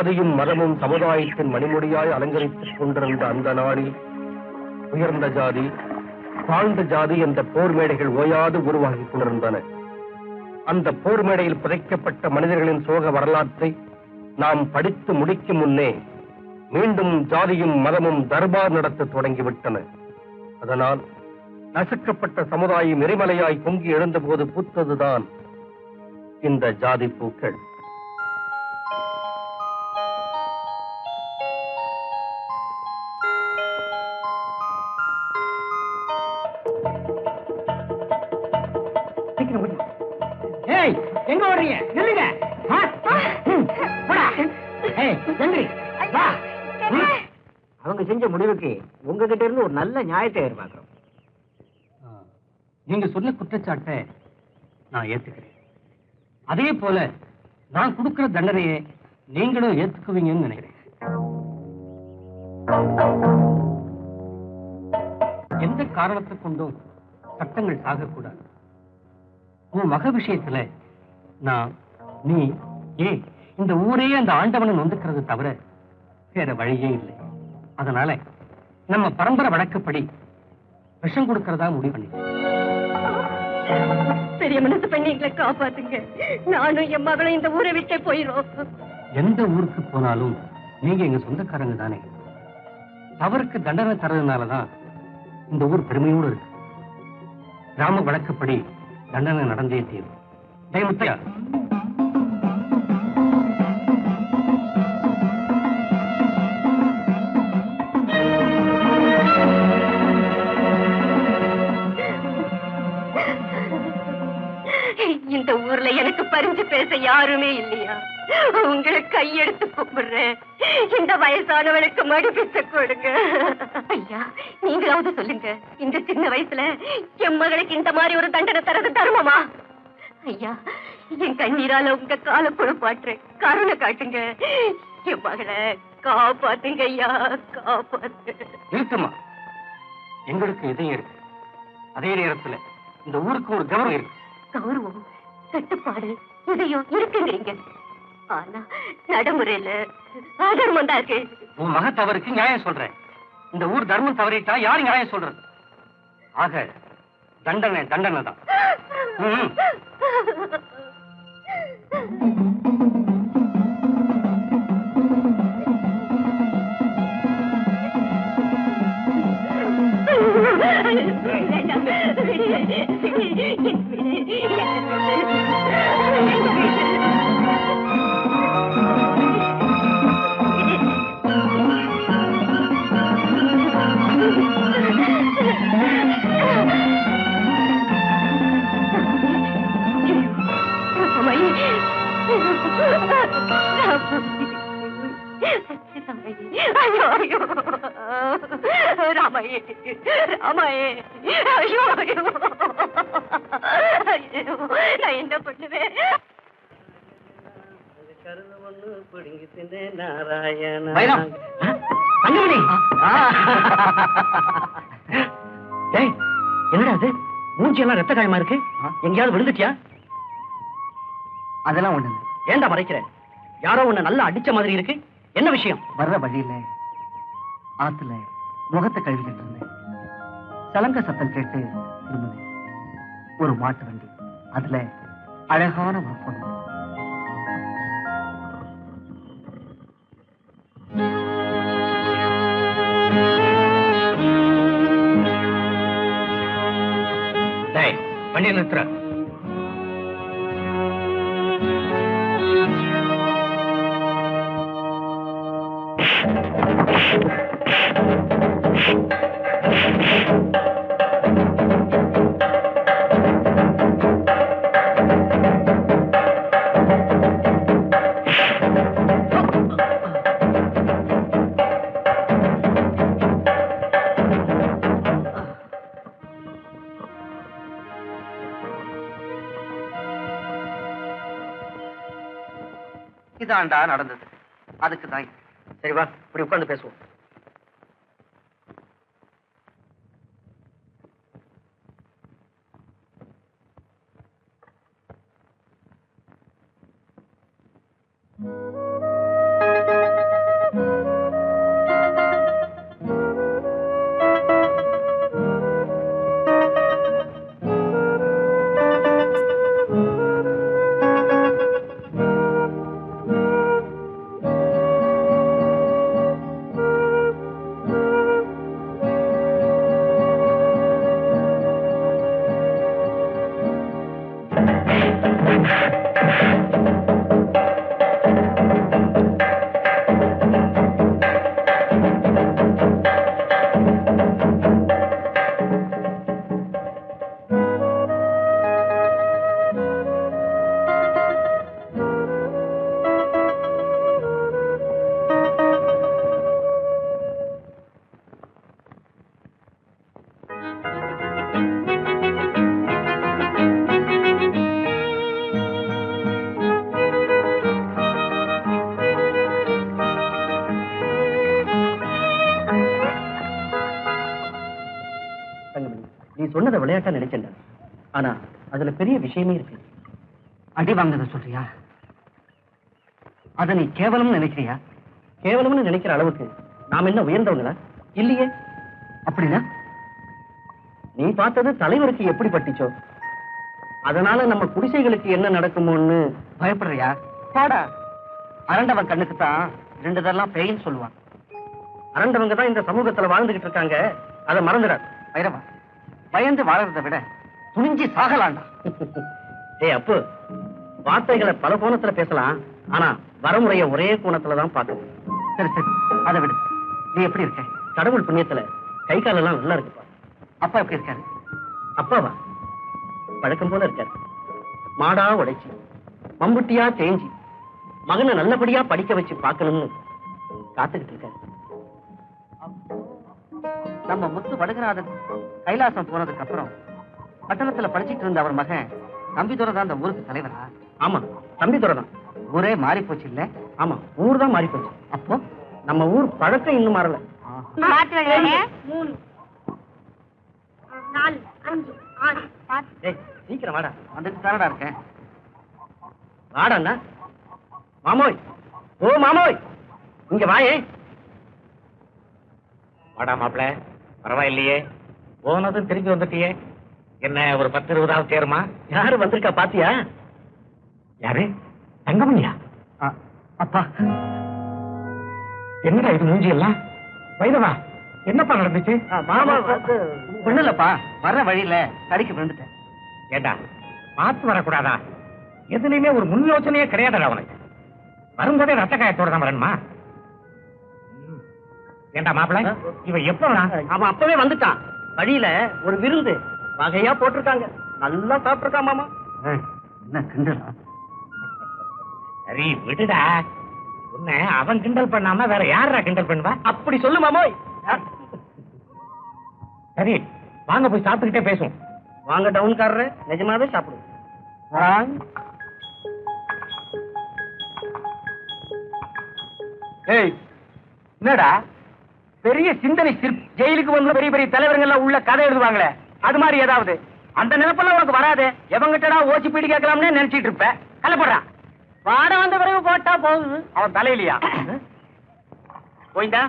ஜாதியும் மதமும் சமுதாயத்தின் மணிமுடியாய் அலங்கரித்துக் கொண்டிருந்த அந்த நாளில் உயர்ந்த ஜாதி தாழ்ந்த ஜாதி என்ற போர் மேடைகள் ஓயாது உருவாகிக் கொண்டிருந்தன. அந்த போர் மேடையில் புதைக்கப்பட்ட மனிதர்களின் சோக வரலாற்றை நாம் படித்து முடிக்கும் முன்னே மீண்டும் ஜாதியும் மதமும் தர்பார் நடத்த தொடங்கிவிட்டன. அதனால் நசுக்கப்பட்ட சமுதாயம் எரிமலையாய் பொங்கி எழுந்தபோது பூத்ததுதான் இந்த ஜாதி பூக்கள். எங்க ஓடுறீங்க? நில்லுங்க. அவங்க செஞ்ச முடிவுக்கு உங்ககிட்ட இருந்து ஒரு நல்ல நியாயத்தை எதிர்பார்க்கிறோம். நீங்க சொன்ன குற்றச்சாட்டை நான் ஏத்துக்கிறேன். அதே போல நான் கொடுக்கிற தண்டனையை நீங்களும் ஏத்துக்குவீங்கன்னு நினைக்கிறேன். எந்த காரணத்தை கொண்டும் சட்டங்கள் சாகக்கூடாது. உன் மக விஷயத்துல நான் நீ இந்த ஊரே அந்த ஆண்டவனை நொந்துக்கிறது தவிர வேற வழியே இல்லை. அதனால நம்ம பரம்பரை வழக்கப்படி விஷம் கொடுக்கறதா முடிவு பண்ணி. பெரிய மனசு பண்ணீங்களை காப்பாத்துங்க. நானும் என் மகளும் இந்த ஊரை விட்டே போயிடும். எந்த ஊருக்கு போனாலும் நீங்க எங்க சொந்தக்காரங்க தானே. தவறுக்கு தண்டனை தரதுனாலதான் இந்த ஊர் பெருமையோடு இருக்கு. கிராம வழக்கப்படி தண்டனை நடந்தே தீரும். தயமுத்தையா இந்த ஊர்ல எனக்கு பரிஞ்சு பேச யாருமே இல்லையா? உங்களை கையெடுத்து கூப்பிடுறேன். இந்த வயசானவனுக்கு மடிப்பிச்ச கொடுங்க. ஐயா, நீங்களாவது சொல்லுங்க, இந்த சின்ன வயசுல என் மகளுக்கு இந்த மாதிரி ஒரு தண்டனை தரது தர்மமா? ஐயா, என் கண்ணீரால உங்க கால குழப்பாட்டுறேன். கருணை காட்டுங்க. என் மகளை காப்பாத்துங்க ஐயா, காப்பாத்து. நிறுத்தமா, எங்களுக்கு இதயம் இருக்கு. அதே நேரத்துல இந்த ஊருக்கு ஒரு கௌரவம் இருக்கு. கௌரவம், கட்டுப்பாடு, இதயம் இருக்குங்கிறீங்க. ஆனா நடைமுறையில அதர்மம் தான் இருக்கு. உன் மக தவறுக்கு நியாயம் சொல்றேன். இந்த ஊர் தர்மம் தவறிட்டா யாரு நியாயம் சொல்றது? ஆக தண்டனை தண்டனை தான். ஐயோ ஐயோ ராமையே ராமையே ஐயோ ஐயோ நான் என்ன பண்ணுவேன்? என்னடா அது? மூஞ்சி எல்லாம் ரத்த காயமா இருக்கு. எங்கேயாவது விழுந்துட்டியா? அதெல்லாம் ஒண்ணு இல்லை. ஏண்டா மறைக்கிற? யாரோ உன்னை நல்லா அடிச்ச மாதிரி இருக்கு. என்ன விஷயம்? வர்ற வழியில ஆத்துல முகத்தை கழுவிக்கிட்டு இருந்தேன். சலங்க சத்தம் கேட்டு திரும்பினேன். ஒரு மாட்டு வண்டி, அதுல அழகான ஒரு பொண்ணு. வண்டியை நிறுத்துற. இதாண்டா நடந்தது. அதுக்கு தான். சரி வா, இப்படி உட்கார்ந்து பேசுவோம். சொன்னதை விளையாட்டா நினைச்சேன்டா. ஆனா அதுல பெரிய விஷயமே இருக்கு. அடி வாங்கினதை சொல்றியா? அதை நீ கேவலம்னு நினைக்கிறியா? கேவலம்னு நினைக்கிற அளவுக்கு நாம என்ன உயர்ந்தவங்களா? இல்லையே. அப்படின்னா நீ பார்த்தது தலைவருக்கு எப்படி பட்டுச்சோ, அதனால நம்ம குடிசைகளுக்கு என்ன நடக்குமோன்னு பயப்படுறியா? பாடா. அரண்டவன் கண்ணுக்கு தான் ரெண்டுதெல்லாம் பேயின்னு சொல்லுவான். அரண்டவங்க தான் இந்த சமூகத்துல வாழ்ந்துகிட்டு இருக்காங்க, அதை மறந்துடாது. வைரவா, பயந்து வாழறதை விட துணிஞ்சி சாகலாண்டா. ஏய் அப்பு, வார்த்தைகளை பல கோணத்துல பேசலாம், ஆனா வரமுறைய ஒரே கோணத்துலதான் பார்க்கணும். சரி சரி, அதை விடு. நீ எப்படி இருக்க? கடவுள் புண்ணியத்துல கை காலெல்லாம் நல்லா இருக்குப்பா. அப்பா எப்படி இருக்காரு? அப்பாவா? பழக்கம் போல இருக்காரு. மாடா உடைச்சு மம்புட்டியா தேஞ்சி மகனை நல்லபடியா படிக்க வச்சு பார்க்கணும்னு காத்துக்கிட்டு இருக்காரு. நம்ம முத்து வடுகநாதன் கைலாசம் போனதுக்கு அப்புறம் பட்டணத்துல படிச்சுட்டு இருந்த அவர் மகன் தம்பிதுரை தான் அந்த ஊருக்கு தலைவரா? ஆமா, தம்பிதுரை தான். ஊரே மாறி போச்சு இல்ல? ஆமா, ஊர் தான் மாறி போச்சு. அப்போ நம்ம ஊர் பழக்கம் இன்னும் மாறல. 3 4 5 6 ஏய், சீக்கிரம் வாடா. வந்துட்டு தானடா இருக்கேன். வாடா மாமோய். ஓ மாமோய், இங்க வாயே. வாடா மாப்பிள, பரவாயில்லையே, போனதும் திரும்பி வந்துட்டியே. என்ன ஒரு 10-20 சேருமா? யாரு வந்திருக்கா பாத்தியா? யாரு? தங்கமணியா? அப்பா, என்னடா இது மூஞ்சி எல்லாம்? வைரவா, என்னப்பா நடந்துச்சு? மாமா ஒண்ணு இல்லப்பா, வர்ற வழியில தடிக்கு விழுந்துட்டேன். ஏண்டா, பார்த்து வரக்கூடாதா? எதுலையுமே ஒரு முன் யோசனையே கிடையாதுடா அவனுக்கு. வரும்போதே ரத்த காயத்தோட தான் வரணுமா? ஏண்டா மாப்பிள, இவன் எப்படா? அவன் அப்பவே வந்துட்டான். வழியில ஒரு விருந்து வகையா போட்டிருக்காங்க, நல்லா சாப்பிட்டுருக்கான் மாமா. என்ன கிண்டலா? சரி விடுடா, உன்னை அவன் கிண்டல் பண்ணாம வேற யாரா கிண்டல் பண்ணுவா? அப்படி சொல்லு மாமோய். சரி வாங்க போய் சாப்பிட்டுக்கிட்டே பேசுவோம். வாங்க டவுன்காரரு, நிஜமாவே சாப்பிடுவோம். ஏய், என்னடா பெரிய சிந்தனை ஜெயிலுக்கு வந்து பெரிய பெரிய தலைவர்கள் எல்லாம் உள்ள கதை எழுதுவாங்களே, அது மாதிரி ஏதாவது அந்த நினைப்பெல்லாம் உனக்கு வராது. எவங்கிட்டடா ஓசி பீடி கேட்கலாம்னு நினைச்சிட்டு இருப்ப. கலப்படுறான். வாட வந்த பிறகு போட்டா போகுது. அவன் தலையிலையா? போயிண்டா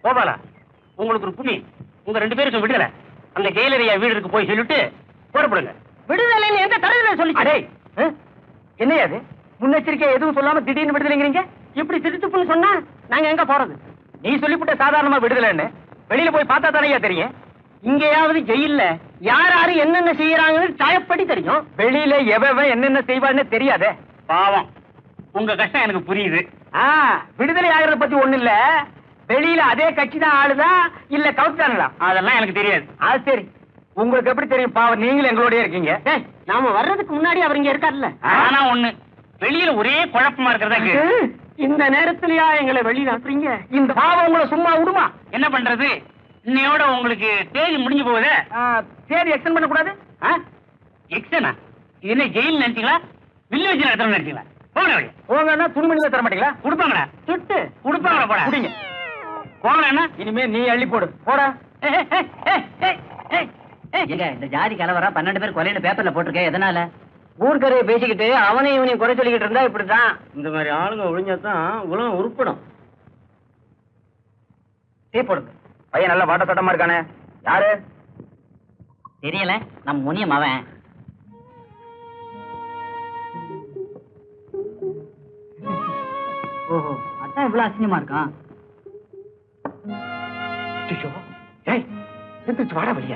கோபாலா, உங்களுக்கு ஒரு புண்ணி, உங்க 2 பேருக்கும் விடுதலை. அந்த கெயிலரியா வீடுக்கு போய் சொல்லிட்டு போடப்படுங்க. விடுதலை எந்த தலையில சொல்லி அடே, என்னையாது முன்னெச்சரிக்கை எதுவும் சொல்லாம திடீர்னு விடுதலைங்கிறீங்க? இப்படி திருத்துப்புன்னு சொன்னா நாங்க எங்க போறது? நீ சொல்லிவிட்ட சாதாரணமா விடுதலைன்னு வெளியில போய் பார்த்தா தானே தெரியும். இங்கேயாவது ஜெயில்ல யார் யாரு என்னென்ன செய்யறாங்கன்னு சாயப்படி தெரியும். வெளியில எவன் என்னென்ன செய்வான்னு தெரியாதே. பாவம், உங்க கஷ்டம் எனக்கு புரியுது. விடுதலை ஆகிறத பத்தி ஒண்ணு இல்ல. வெளியில அதே கட்சி தான் ஆளுதா இல்ல கவுத்தானுங்களா? அதெல்லாம் எனக்கு தெரியாது. அது சரி, உங்களுக்கு எப்படி தெரியும்? பாவம், நீங்களும் எங்களோடய இருக்கீங்க. நாம வர்றதுக்கு முன்னாடி அவர் இங்க இருக்காருல்ல. ஆனா ஒண்ணு, வெளியில ஒரே குழப்பமா இருக்கிறதா. இந்த நேரத்திலயா எங்களை வெளியில அனுப்புறீங்க? இந்த பாவம் உங்களை சும்மா விடுமா? என்ன பண்றது, இன்னையோட உங்களுக்கு தேதி முடிஞ்சு போகுது. தேதி எக்ஸ்டெண்ட் பண்ண கூடாது. எக்ஸ்டனா? இது என்ன ஜெயில் நினைச்சீங்களா? வில்லேஜ் நடத்த நினைச்சீங்களா? போங்கன்னா துணிமணியில தர மாட்டீங்களா? கொடுப்பாங்களா? சுட்டு கொடுப்பாங்களா? போட குடிங்க. போகலன்னா இனிமே நீ அள்ளி போடு. போடா. இந்த ஜாதி கலவரா 12 பேர் கொலையில பேப்பர்ல போட்டிருக்கேன். எதனால? ஊர்க்கரையை பேசிக்கிட்டு அவனையும் இவனையும் குறை சொல்லிக்கிட்டு இருந்தா இப்படிதான். இந்த மாதிரி ஆளுங்க ஒழிஞ்சாதான் உலகம் உருப்படும். டீ போடுங்க. பையன் நல்ல வாட்ட சட்டமா இருக்கானே. யாரு தெரியல, நம்ம முனியம் அவன். ஓஹோ, அதான் இவ்வளவு அசிங்கமா இருக்கான். வாடா வழிய,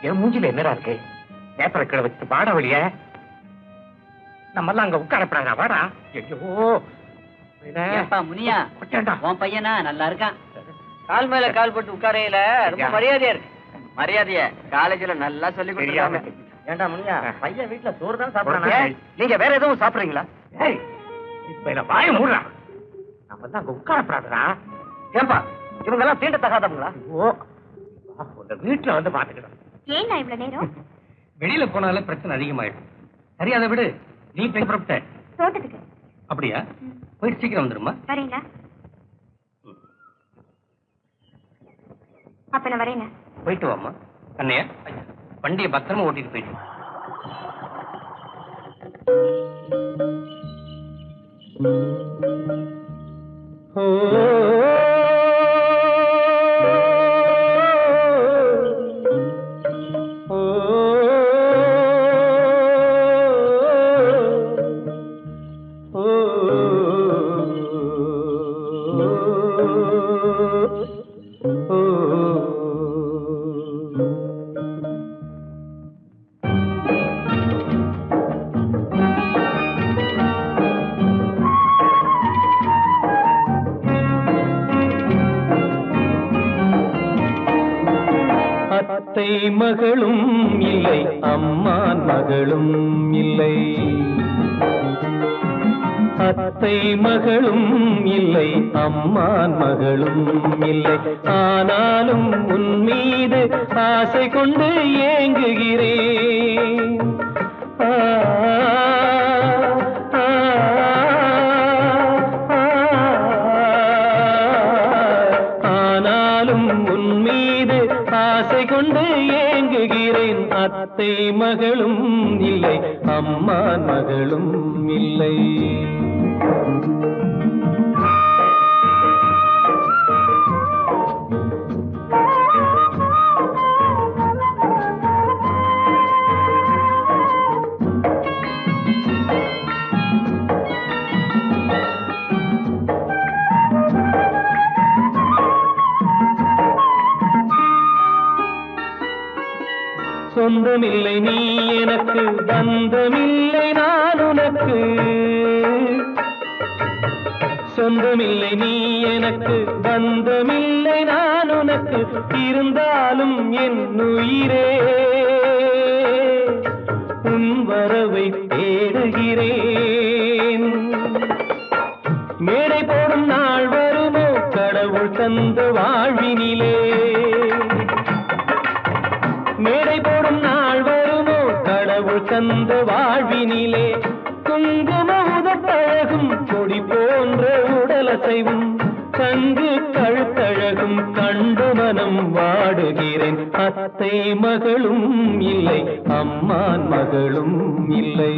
என் மூஞ்சில என்னடா இருக்கு? பேப்பரை கீழே வச்சுட்டு வாடா வழிய. நம்ம எல்லாம் அங்க உட்காரப்படாதா? வாடா. ஏப்பா முனியா, கொட்டேன்டா. உன் பையனா நல்லா இருக்கான். கால் மேல கால் போட்டு உட்காரையில ரொம்ப மரியாதையா இருக்கு. மரியாதைய காலேஜ்ல நல்லா சொல்லி கொடுத்துருக்காங்க. ஏண்டா முனியா, பையன் வீட்டுல சோறு தான் சாப்பிடுறாங்க. நீங்க வேற எதுவும் சாப்பிடுறீங்களா? இப்ப என்ன வாய மூடுறா. நம்ம எல்லாம் அங்க உட்காரப்படாதா? ஏன்பா இவங்க எல்லாம் தீண்ட தகாதவங்களா? உங்க வீட்டுல வந்து பாத்துக்கிறோம். ஏன் நான் இவ்வளவு நேரம்? வெளியில போனால பிரச்சனை அதிகமாயிடும். சரி, அதை விடு. நீ போய் புறப்பட்ட தோட்டத்துக்கு. அப்படியா? போயிட்டு சீக்கிரம் வந்துருமா? வரீங்களா? அப்ப நான் வரேங்க. போயிட்டு வாமா. அண்ணையா வண்டியை பத்திரமா ஓட்டிட்டு போயிட்டு மகளும் இல்லை அம்மான் மகளும் இல்லை அத்தை மகளும் இல்லை அம்மான் மகளும் இல்லை ஆனாலும் உன் மீது ஆசை கொண்டு ஏங்குகிறேன் ஆனாலும் உன் மீது ஆசை கொண்டு ஏங்குகிறேன் அத்தை மகளும் இல்லை அம்மான் மகளும் இல்லை சொந்தமில்லை நீ எனக்கு பந்தமில்லை நான் உனக்கு சொந்தமில்லை நீ எனக்கு பந்தமில்லை நான் உனக்கு இருந்தாலும் என் உயிரே உன் வரவை தேடுகிறேன் மேடை போடும் நாள் வருமோ கடவுள் தந்த வாழ்வினிலே மேடை போடும் நாள் வருமோ கடவுள் தந்த வாழ்வினிலே குங்கும உதப்பழகும் கொடி போன்ற உடலசைவும் கங்கு கழுத்தழகும் கண்டு மனம் வாடுகிறேன் அத்தை மகளும் இல்லை அம்மான் மகளும் இல்லை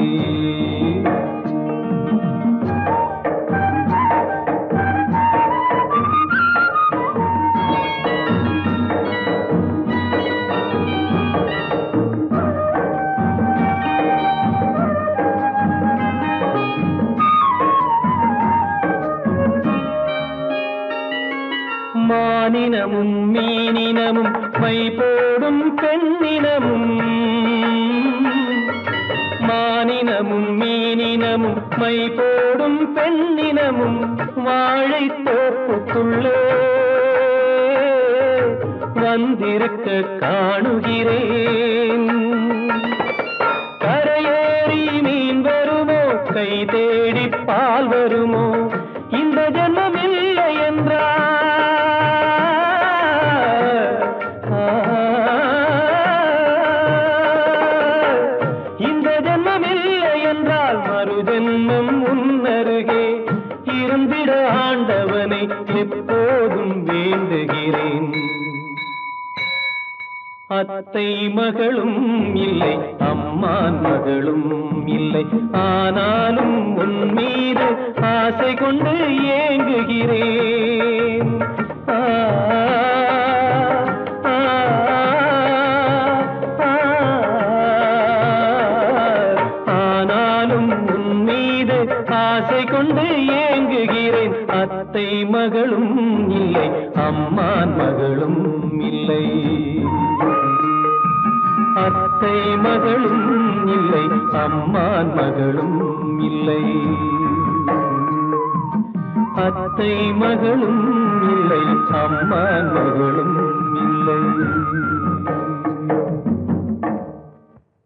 மானினமும் மீனினமும் மை போடும் பெண்ணினமும் மானினமும் மீனினமும் மை போடும் பெண்ணினமும் வாழை தோப்புக்குள்ளே வந்திருக்க காணுகிறேன் கரையேறி மீன் வருமோ கை தேடி பால் வருமோ இந்த ஜென்மம் இல்லை என்றால் மறுஜென்மம் உன்னருகே இருந்திட ஆண்டவனை எப்போதும் வேண்டுகிறேன் அத்தை மகளும் இல்லை அம்மான் மகளும் இல்லை ஆனாலும் உன் மீது ஆசை கொண்டு ஏங்குகிறேன் ஆசை கொண்டு ஏங்குகிறேன் அத்தை மகளும் இல்லை அம்மான் மகளும் இல்லை அத்தை மகளும் இல்லை அம்மான் மகளும் இல்லை அத்தை மகளும் இல்லை அம்மான் மகளும் இல்லை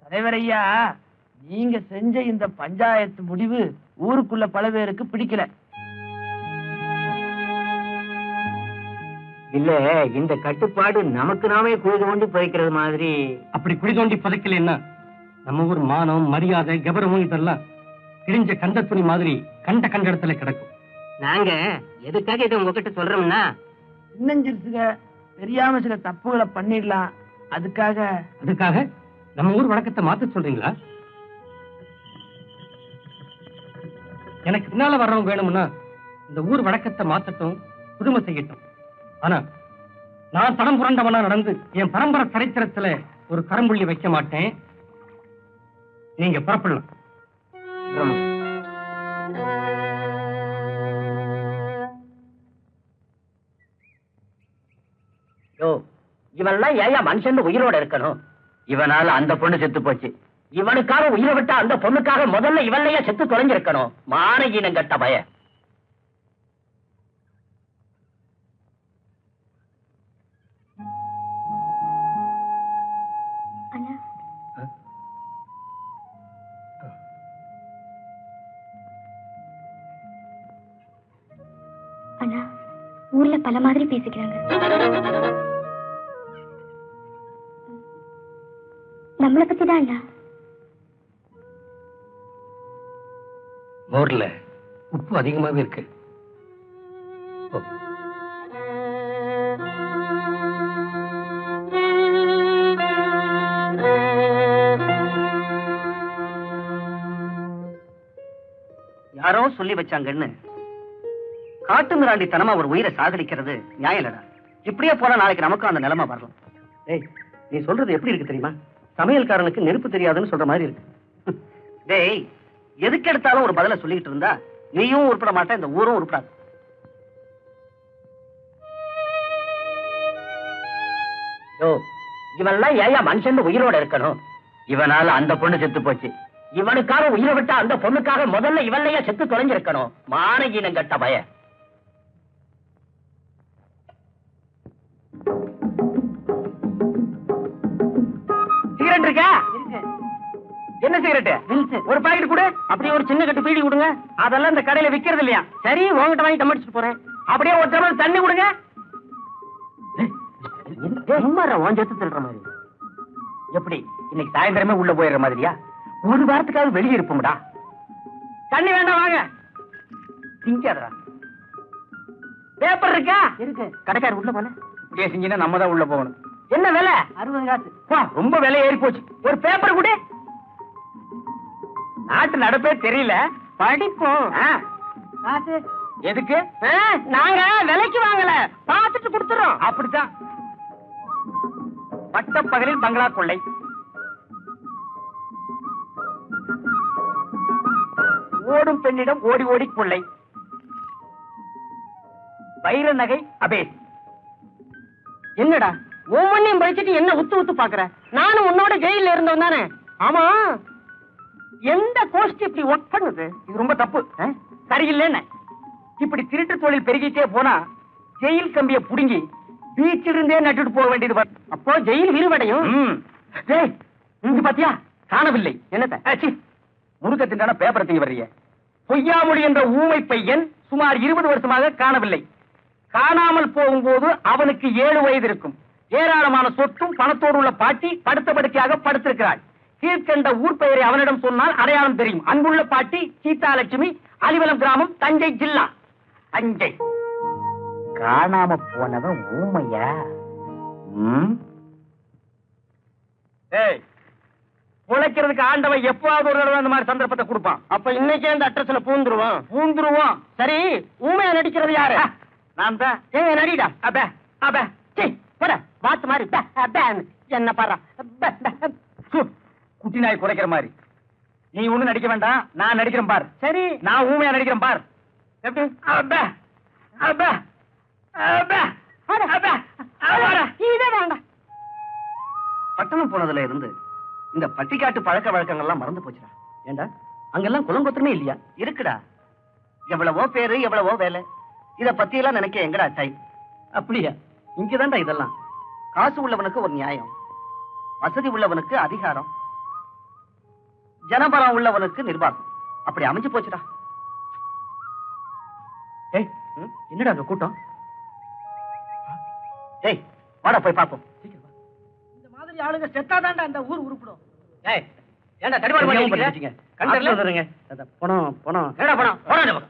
தலைவரையா நீங்க செஞ்ச இந்த பஞ்சாயத்து முடிவு ஊருக்குள்ள பல பேருக்கு பிடிக்கல இல்ல இந்த கட்டுப்பாடு நமக்கு நாமே குழி தோண்டி புதைக்கிறது மாதிரி அப்படி குழி தோண்டி புதைக்கலன்னா நம்ம ஊர் மானம் மரியாதை கௌரவம் இதெல்லாம் கிழிஞ்ச கந்த துணி மாதிரி கண்ட இடத்துல கிடக்கும் நாங்க எதுக்காக இதை உங்ககிட்ட சொல்றோம்னா சின்னஞ்சிறுசுக தெரியாம சில தப்புகளை பண்ணிடலாம் அதுக்காக நம்ம ஊர் வழக்கத்தை மாத்த சொல்றீங்களா? எனக்கு பின்னால வர்றவங்க வேணும்னா இந்த ஊர் வழக்கத்தை மாத்தட்டும், புதுமை செய்யட்டும். ஆனா நான் தடம் புரண்டவனா நடந்து என் பரம்பரை சரித்திரத்துல ஒரு கரம்புள்ளி வைக்க மாட்டேன். நீங்க புறப்படலாம். இவன்லாம் ஏயா மனுஷன் உயிரோட இருக்கணும்? இவனால அந்த பொண்ணு செத்து போச்சு. இவனுக்காக உயிரை விட்டா அந்த பொண்ணுக்காக முதல்ல இவன்லையா செத்து தொலைஞ்சிருக்கணும். மானகீனம் கட்ட பய. அண்ணா, ஊர்ல பல மாதிரி பேசிக்கிறாங்க. நம்மளை பத்தி தான் அண்ணா. மோர்ல உப்பு அதிகமாவே இருக்கு. யாரோ சொல்லி வச்சாங்கன்னு காட்டு மிராண்டி தனமா ஒரு உயிரை சாகடிக்கிறது நியாயம் இல்லடா. இப்படியே போனா நாளைக்கு நமக்கும் அந்த நிலைமை வரலாம். டேய், நீ சொல்றது எப்படி இருக்கு தெரியுமா? சமையல்காரனுக்கு நெருப்பு தெரியாதுன்னு சொல்ற மாதிரி இருக்கு. டேய், எதுக்கு எடுத்தாலும் ஒரு பதில சொல்லிட்டு இருந்தா நீயும் உருப்பட மாட்டேன், இந்த ஊரும் உருப்படாது. இவன்லாம் ஏயா மனுஷன் உயிரோட இருக்கணும்? இவனால அந்த பொண்ணு செத்து போச்சு. இவனுக்காக உயிரை விட்டா அந்த பொண்ணுக்காக முதல்ல இவன்லையா செத்து தொலைஞ்சிருக்கணும். மானகீனம் கட்ட பய. சிகரெட் இருக்கா? என்ன சிகரெட்? ஒரு பாக்கெட் கொடு. அப்படியே ஒரு சின்ன கட்டு பீடி கொடுங்க. அதெல்லாம் இந்த கடையில விக்கிறது இல்லையா? சரி, உங்ககிட்ட வாங்கி டமடிச்சுட்டு போறேன். அப்படியே ஒரு டம்ளர் தண்ணி கொடுங்க. சொல்ற மாதிரி எப்படி இன்னைக்கு சாயந்தரமே உள்ள போயிடுற மாதிரியா? ஒரு வாரத்துக்காவது வெளியே இருப்போம்டா. தண்ணி வேண்டாம், வாங்க. திங்காதடா. பேப்பர் இருக்கா? இருக்கு. கடைக்காரர் உள்ள போல. இப்படியே செஞ்சீங்கன்னா நம்ம தான் உள்ள போகணும். என்ன விலை? 60 காசு. ரொம்ப விலை ஏறி போச்சு. ஒரு பேப்பர் கூட. நாட்டு நடப்பே தெரியல, படிப்போம். காசு எதுக்கு? நாங்க விலைக்கு வாங்கல, பார்த்துட்டு கொடுத்துறோம். அப்படித்தான். பட்டப்பகலில் பங்களா கொள்ளை, ஓடும் பெண்ணிடம் ஓடி ஓடி கொள்ளை, வைர நகை அபேஸ். என்னடா ஒவ்வொன்னையும் படிச்சுட்டு என்ன உத்து உத்து பாக்குற? நானும் உன்னோட ஜெயில இருந்தவன் தானே. ஆமா, எந்த கோஷ்டி இப்படி ஒர்க் பண்ணுது? இது ரொம்ப தப்பு, சரியில்லைன்னு. இப்படி திருட்டு தொழில் பெருகிட்டே போனா ஜெயில் கம்பிய புடுங்கி பீச்சில் இருந்தே நட்டுட்டு போக வேண்டியது. அப்போ ஜெயில் விரிவடையும். இங்க பாத்தியா, காணவில்லை. என்னத்த முருகத்தின் பேப்பரை தீங்க வர்றீங்க? பொய்யாமொழி என்ற ஊமை பையன் சுமார் 20 வருஷமாக காணவில்லை. காணாமல் போகும்போது அவனுக்கு 7 வயது இருக்கும். ஏராளமான சொத்தும் பணத்தோடு உள்ள பாட்டி படுத்த படுக்கையாக படுத்திருக்கிறாள். கீழ்கண்ட ஊர் பெயரை அவனிடம் சொன்னால் அடையாளம் தெரியும். அன்புள்ள பாட்டி சீதாலட்சுமி, அலிவலம் கிராமம், தஞ்சை ஜில்லா. தஞ்சை. காணாம போனவன் ஊமையா? உழைக்கிறதுக்கு ஆண்டவன் எப்பவாவது ஒரு தடவை அந்த மாதிரி சந்தர்ப்பத்தை கொடுப்பான். அப்ப இன்னைக்கே அந்த அட்ரஸ்ல பூந்துருவோம். சரி, ஊமையா நடிக்கிறது யாரு? நான் தான். நடிடா. அபே அபே போட பாத்து மாதிரி என்ன பாரு, குட்டி நாய் குறைக்கிற மாதிரி. நீ ஒண்ணு நடிக்க வேண்டாம், நான் நடிக்கிறேன் பார். சரி, நான் ஊமையா நடிக்கிறேன் பார். எப்படி? பட்டணம் போனதுல இருந்து இந்த பட்டிக்காட்டு பழக்க வழக்கங்கள்லாம் மறந்து போச்சுடா. ஏண்டா, அங்கெல்லாம் குலங்கொத்தமே இல்லையா? இருக்குடா. எவ்வளவோ பேரு, எவ்வளவோ வேலை. இத பத்தி எல்லாம் நினைக்க எங்கடா டைம்? அப்படியா? இங்கதான்டா இதெல்லாம். காசு உள்ளவனுக்கு ஒரு நியாயம், வசதி உள்ளவனுக்கு அதிகாரம், ஜனபலம் உள்ளவனுக்கு நிர்வாகம். அப்படி அமைஞ்சு போச்சுடா. என்னடா அந்த கூட்டம்? வாடா போய் பாப்போம். இந்த மாதிரி ஆளுங்க செத்தாதான்டா அந்த ஊர் உருப்பிடும். ஏண்டா தடிமாடு பண்ணிட்டீங்க? கண்டறல வந்துருங்க. பணம் பணம் ஏடா பணம் போடா.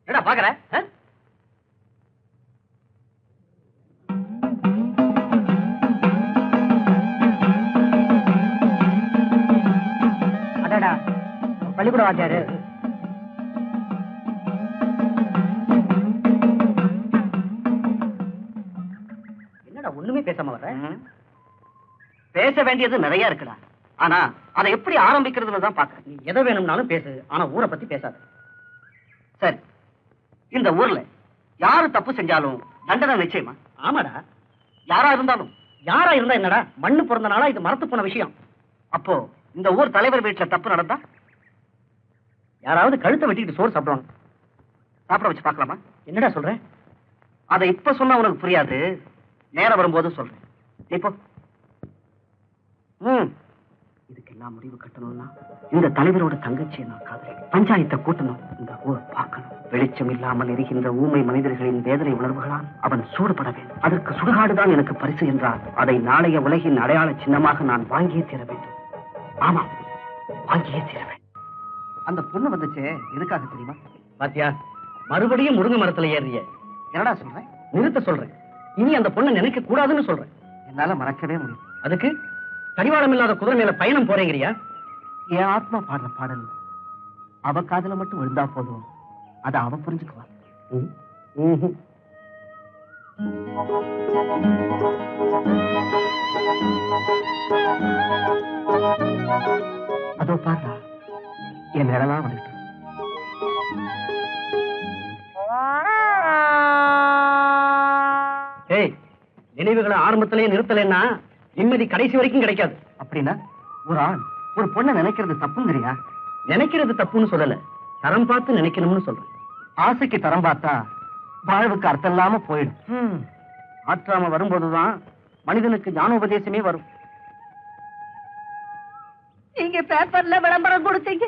ஏடா பாக்குற? அடடா, பள்ளிக்கூட வாத்தியாரு. என்னடா ஒண்ணுமே பேசாம வர? பேச வேண்டியது நிறைய இருக்குடா. ஆனா அதை எப்படி ஆரம்பிக்கிறதுன்னு தான் பாக்க. நீ எதை வேணும்னாலும் பேசு, ஆனா ஊரை பத்தி பேசாத. சரி, இந்த ஊர்ல யாரு தப்பு செஞ்சாலும் தண்டனை நிச்சயமா? ஆமாடா, யாரா இருந்தாலும். யாரா இருந்தா என்னடா, மண்ணு பிறந்தனால இது மரத்து போன விஷயம். அப்போ இந்த ஊர் தலைவர் வீட்டுல தப்பு நடந்தா யாராவது கழுத்தை வெட்டிட்டு சோறு சாப்பிடுவாங்க. சாப்பிட வச்சு பார்க்கலாமா? என்னடா சொல்ற? அதை இப்ப சொன்னா உனக்கு புரியாது, நேரம் வரும்போது சொல்றேன். இப்போ இதுக்கெல்லாம் முடிவு கட்டணும்னா இந்த தலைவரோட தங்கச்சியை நான் காதலிக்கிறேன். பஞ்சாயத்தை கூட்டணும், இந்த ஊரை பார்க்கணும். வெளிச்சம் இல்லாமல் எரிகின்ற ஊமை மனிதர்களின் வேதனை உணர்வுகளால் அவன் சூடுபட வேண்டும். அதற்கு சுடுகாடுதான் எனக்கு பரிசு என்றால் அதை நாளைய உலகின் அடையாள சின்னமாக நான் வாங்கியே தீர வேண்டும். ஆமா, வாங்கியே தீர வேண்டும். அந்த பொண்ணு வந்துச்சு எதுக்காக தெரியுமா? பாத்தியா, மறுபடியும் முருங்கை மரத்துல ஏறிய. என்னடா சொல்றேன்? நிறுத்த சொல்றேன். இனி அந்த பொண்ணை நினைக்க கூடாதுன்னு சொல்றேன். என்னால மறக்கவே முடியும். அதுக்கு கடிவாளம் இல்லாத குதிரை மேல பயணம் போறேங்கிறியா? என் ஆத்மா பாடுற பாடல் அவ காதுல மட்டும் விழுந்தா போதும், அதை அவ புரிஞ்சுக்குவா. அதோ பாரு, என் நிழலா வந்துட்டு. ஏய், நினைவுகளை ஆரம்பத்திலேயே நிறுத்தலைன்னா நிம்மதி கடைசி வரைக்கும் கிடைக்காது. அப்படின்னா ஒரு ஆண் ஒரு பொண்ணை நினைக்கிறது தப்புங்கிறியா? நினைக்கிறது தப்புன்னு சொல்லல, தரம் பார்த்து நினைக்கணும்னு சொல்றேன். ஆசைக்கு தரம் பார்த்தா வாழ்வுக்கு அர்த்தம் இல்லாம போயிடும். ஆற்றாம வரும்போதுதான் மனிதனுக்கு ஞானோபதேசமே வரும். நீங்க பேப்பர்ல விளம்பரம் கொடுத்தீங்க,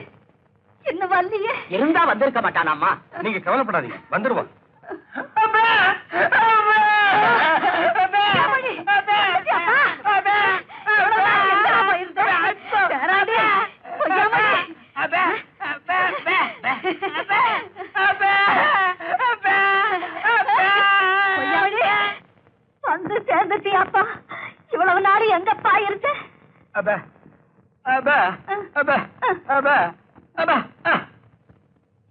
இன்னும் வரலையே. இருந்தா வந்திருக்க மாட்டானாமா. நீங்க கவலைப்படாதீங்க, வந்துருவான். வந்து சேர்ந்துட்டியாப்பா? இவ்வளவு நாள் எங்கப்பா இருக்க?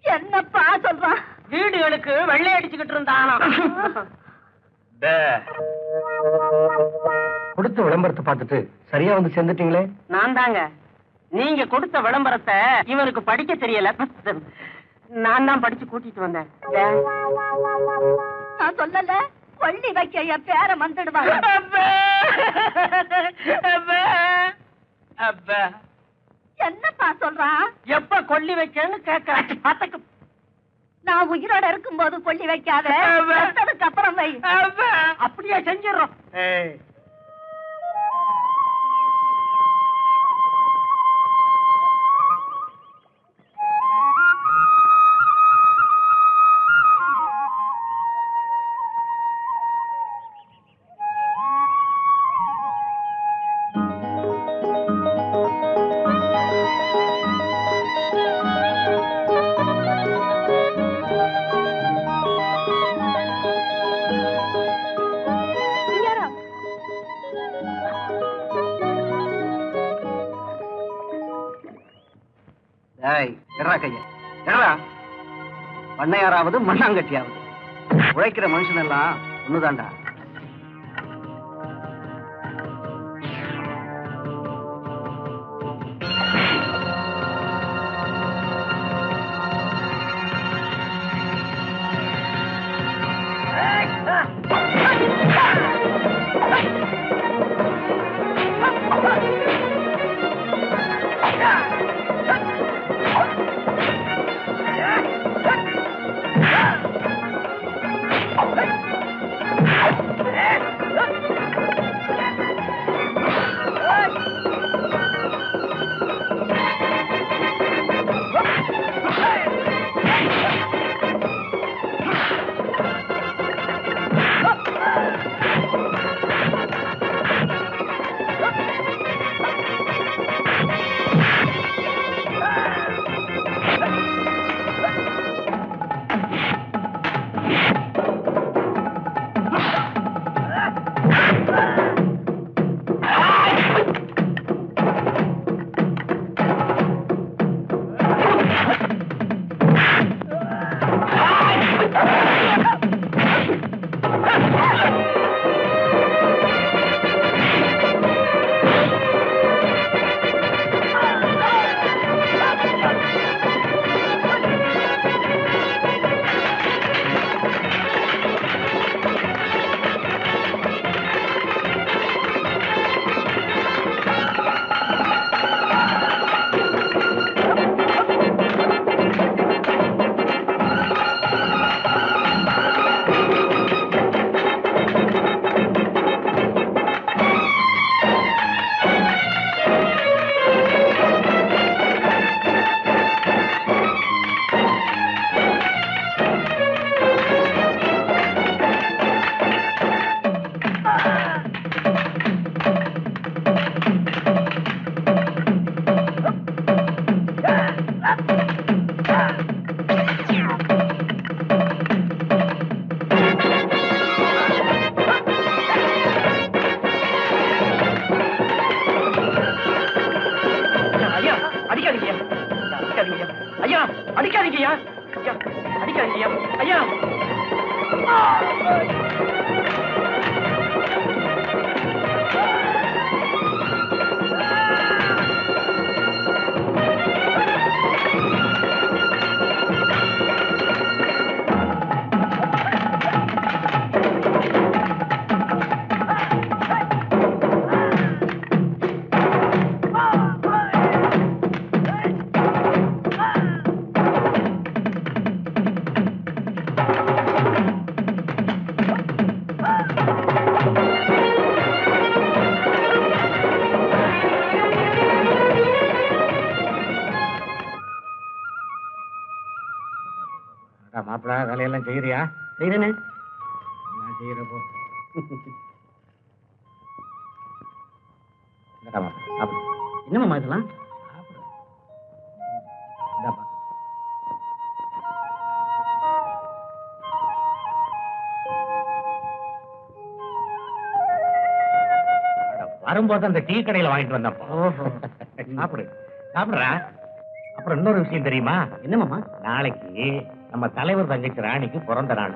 என்னப்பா சொல்றான்? வீடுகளுக்கு வெள்ளை அடிச்சுக்கிட்டு இருந்தானா. கொடுத்த விளம்பரத்தை பார்த்துட்டு சரியா வந்து சேர்ந்துட்டீங்களே. நான் தாங்க. நீங்க கொடுத்த விளம்பரத்தை இவனுக்கு படிக்க தெரியல, நான் தான் படிச்சு கூட்டிட்டு வந்தேன். நான் சொல்லல, கொள்ளி வைக்க என் பேரை வந்துடுவாங்க. என்னப்பா சொல்றான்? எப்ப கொள்ளி வைக்கன்னு கேட்க. நான் உயிரோட இருக்கும்போது கொள்ளி வைக்காத, செத்ததுக்கு அப்புறம் வை. அப்படியே செஞ்சிடறோம். பண்ணையாராவது மண்ணாங்கட்டியாவது உழைக்கிற மனுஷன் எல்லாம் ஒண்ணுதான்டா. அடிக்காதீங்க அடிக்காதீங்க ஐயா அடிக்காதீங்கய்யா ஐயா அடிக்காதீங்கய்யா ஐயா மாப்பிள வேலையெல்லாம் செய்யறியா? செய்யறேன்னு நான் செய்யறப்போ என்னம்மா இதெல்லாம் வரும்போது அந்த டீ கடையில வாங்கிட்டு வந்தப்போ சாப்பிடு சாப்பிடுறா. அப்புறம் இன்னொரு விஷயம் தெரியுமா? என்னமாமா? நாளைக்கு நம்ம தலைவர் தங்கச்சி ராணிக்கு பிறந்த நாள்.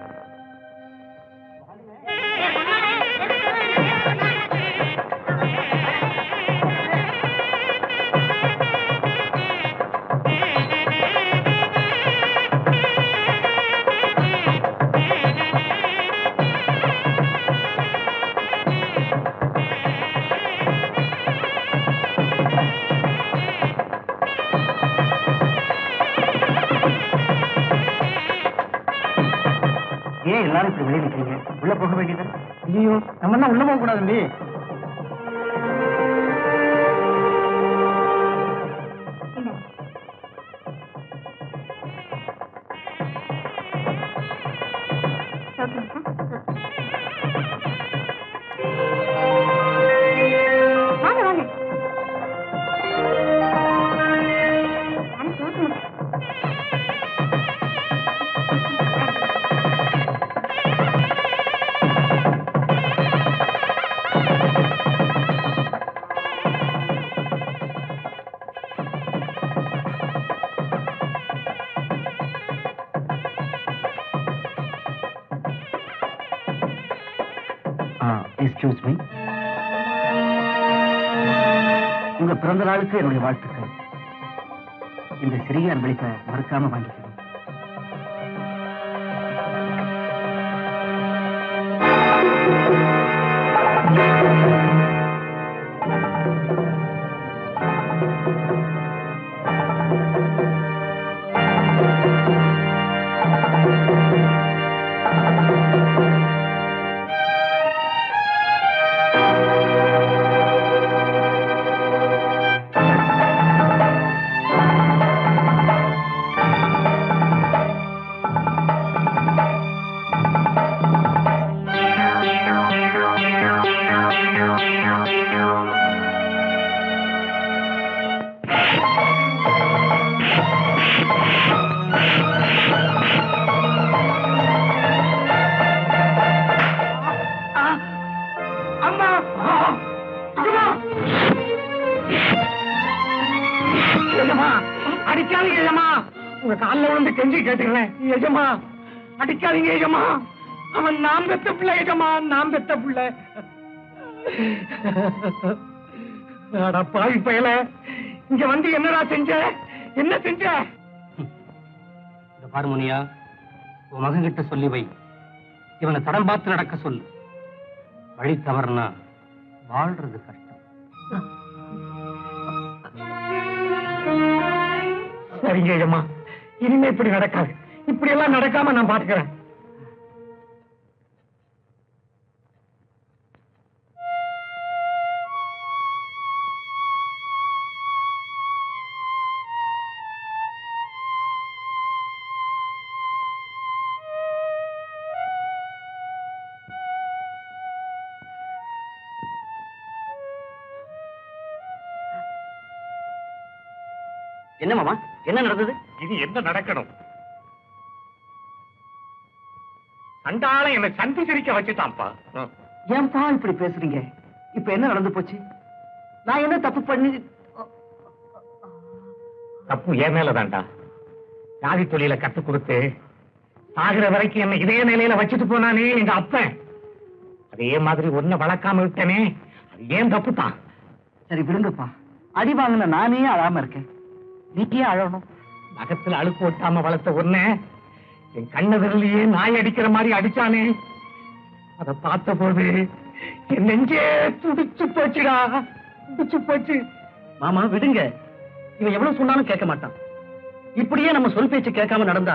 ஏன் எல்லாரும் இப்படி வெளியே நிக்கிறீங்க? உள்ள போக வேண்டியது. ஐயோ நம்ம எல்லாம் உள்ள போக கூடாது. Excuse me. உங்க பிறந்த நாளுக்கு என்னுடைய வாழ்த்துக்கள். இந்த சிறிய அன்பளிப்பை மறக்காம வாங்கிக்கணும். அடிக்காதீங்க எஜமா, உங்க காலில் விழுந்து கெஞ்சி கேட்டுக்கிறேன் எஜமா, அடிக்காதீங்க எஜமா. அவன் நாம் பெத்த பிள்ளை எஜமா, நாம் பெத்த பிள்ளை. பாவி பயல, இங்க வந்து என்னடா செஞ்ச? என்ன செஞ்ச? இந்த பார்முனியா, உன் மகன் கிட்ட சொல்லி வை, இவனை தடம் பார்த்து நடக்க சொல்லு. வழி தவறுனா வாழ்றது கஷ்டம். சரிங்க ஐயம்மா, இனிமே இப்படி நடக்காது. இப்படி எல்லாம் நடக்காம நான் பாத்துக்கிறேன். என்ன மாமா, என்ன நடந்தது? இது என்ன நடக்கணும்? சண்டால என்னை சந்தி சிரிக்க வச்சுட்டான்ப்பா. ஏன்பா இப்படி பேசுறீங்க? இப்ப என்ன நடந்து போச்சு? நான் என்ன தப்பு பண்ணி? தப்பு என் மேலதான்டா. ஜாதி தொழில கத்து கொடுத்து சாகிற வரைக்கும் என்ன இதே நிலையில வச்சுட்டு போனானே எங்க அப்பன். அதே மாதிரி ஒன்ன வளர்க்காம விட்டனே, அது ஏன் தப்பு தான். சரி விடுங்கப்பா, அடி வாங்கின நானே அழாம இருக்கேன், நீ ஏன் அழணும்? நகத்துல அழுக்கு ஒட்டாம வளர்த்த ஒன்ன என் கண்ண விரலையே நாய் அடிக்கிற மாதிரி அடிச்சானே, அதை பார்த்த போது என் நெஞ்சே துடிச்சு போச்சுடா, துடிச்சு போச்சு. மாமா விடுங்க, இவன் எவ்வளவு சொன்னாலும் கேட்க மாட்டான். இப்படியே நம்ம சொல் பேச்சு கேட்காம நடந்தா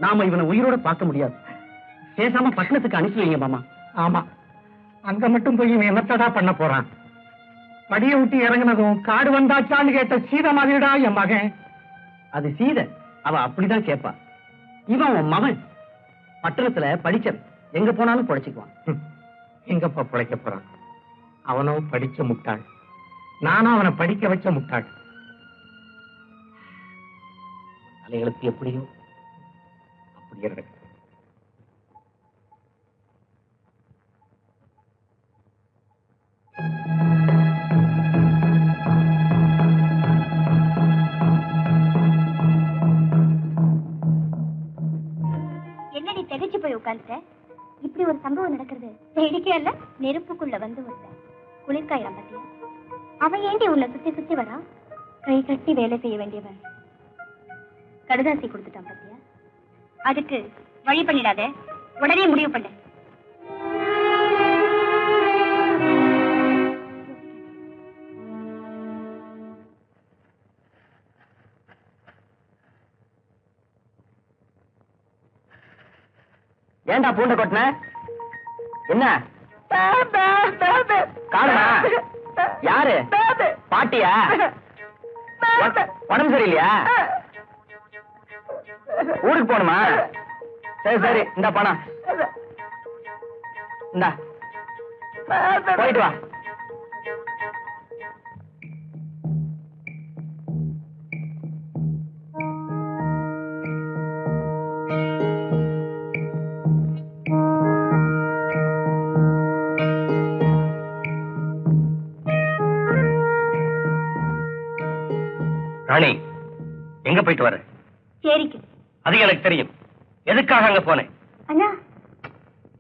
நாம இவனை உயிரோட பார்க்க முடியாது. பேசாம பட்டணத்துக்கு அனுப்பி வைங்க மாமா. ஆமா, அங்க மட்டும் போய் இவன் என்னத்தடா பண்ண போறான்? படியை விட்டு இறங்கினதும் காடு வந்தாச்சான்னு கேட்ட சீதை மாதிரிடா என் மகன். அது சீதை, அவ அப்படிதான் கேட்பா. இவன் உன் மகன், பட்டணத்துல படிச்சவன், எங்க போனாலும் பொழைச்சுக்குவான். எங்கப்பா பிழைக்க போறான்? அவனோ படிச்ச முட்டாள், நானும் அவனை படிக்க வச்ச முட்டாள். தலைகளுக்கு எப்படியோ அப்படியே நடக்குது. என்னடி திகைச்சு போய் உட்கார்ந்துட்ட? இப்படி ஒரு சம்பவம் நடக்கிறது வேடிக்கையா இல்ல? நெருப்புக்குள்ள வந்து ஒருத்தன் குளிர்காயிரம் பத்தியா? அவன் ஏண்டி உள்ள சுத்தி சுத்தி வரா? கை கட்டி வேலை செய்ய வேண்டியவன் கடுதாசி கொடுத்துட்டான் பத்தியா? அதுக்கு வழி பண்ணிடாத, உடனே முடிவு பண்ண. ஏண்டா பூண்ட கொட்டின? என்ன காணுமா? யாரு? பாட்டியா? உடம்பு சரியில்லையா? ஊருக்கு போகணுமா? சரி சரி, இந்த பணம் இந்த போயிட்டு வா. ராணி, எங்க போயிட்டு வர? சரிக்கு. அது எனக்கு தெரியும். எதுக்காக அங்க போனேன்? அண்ணா,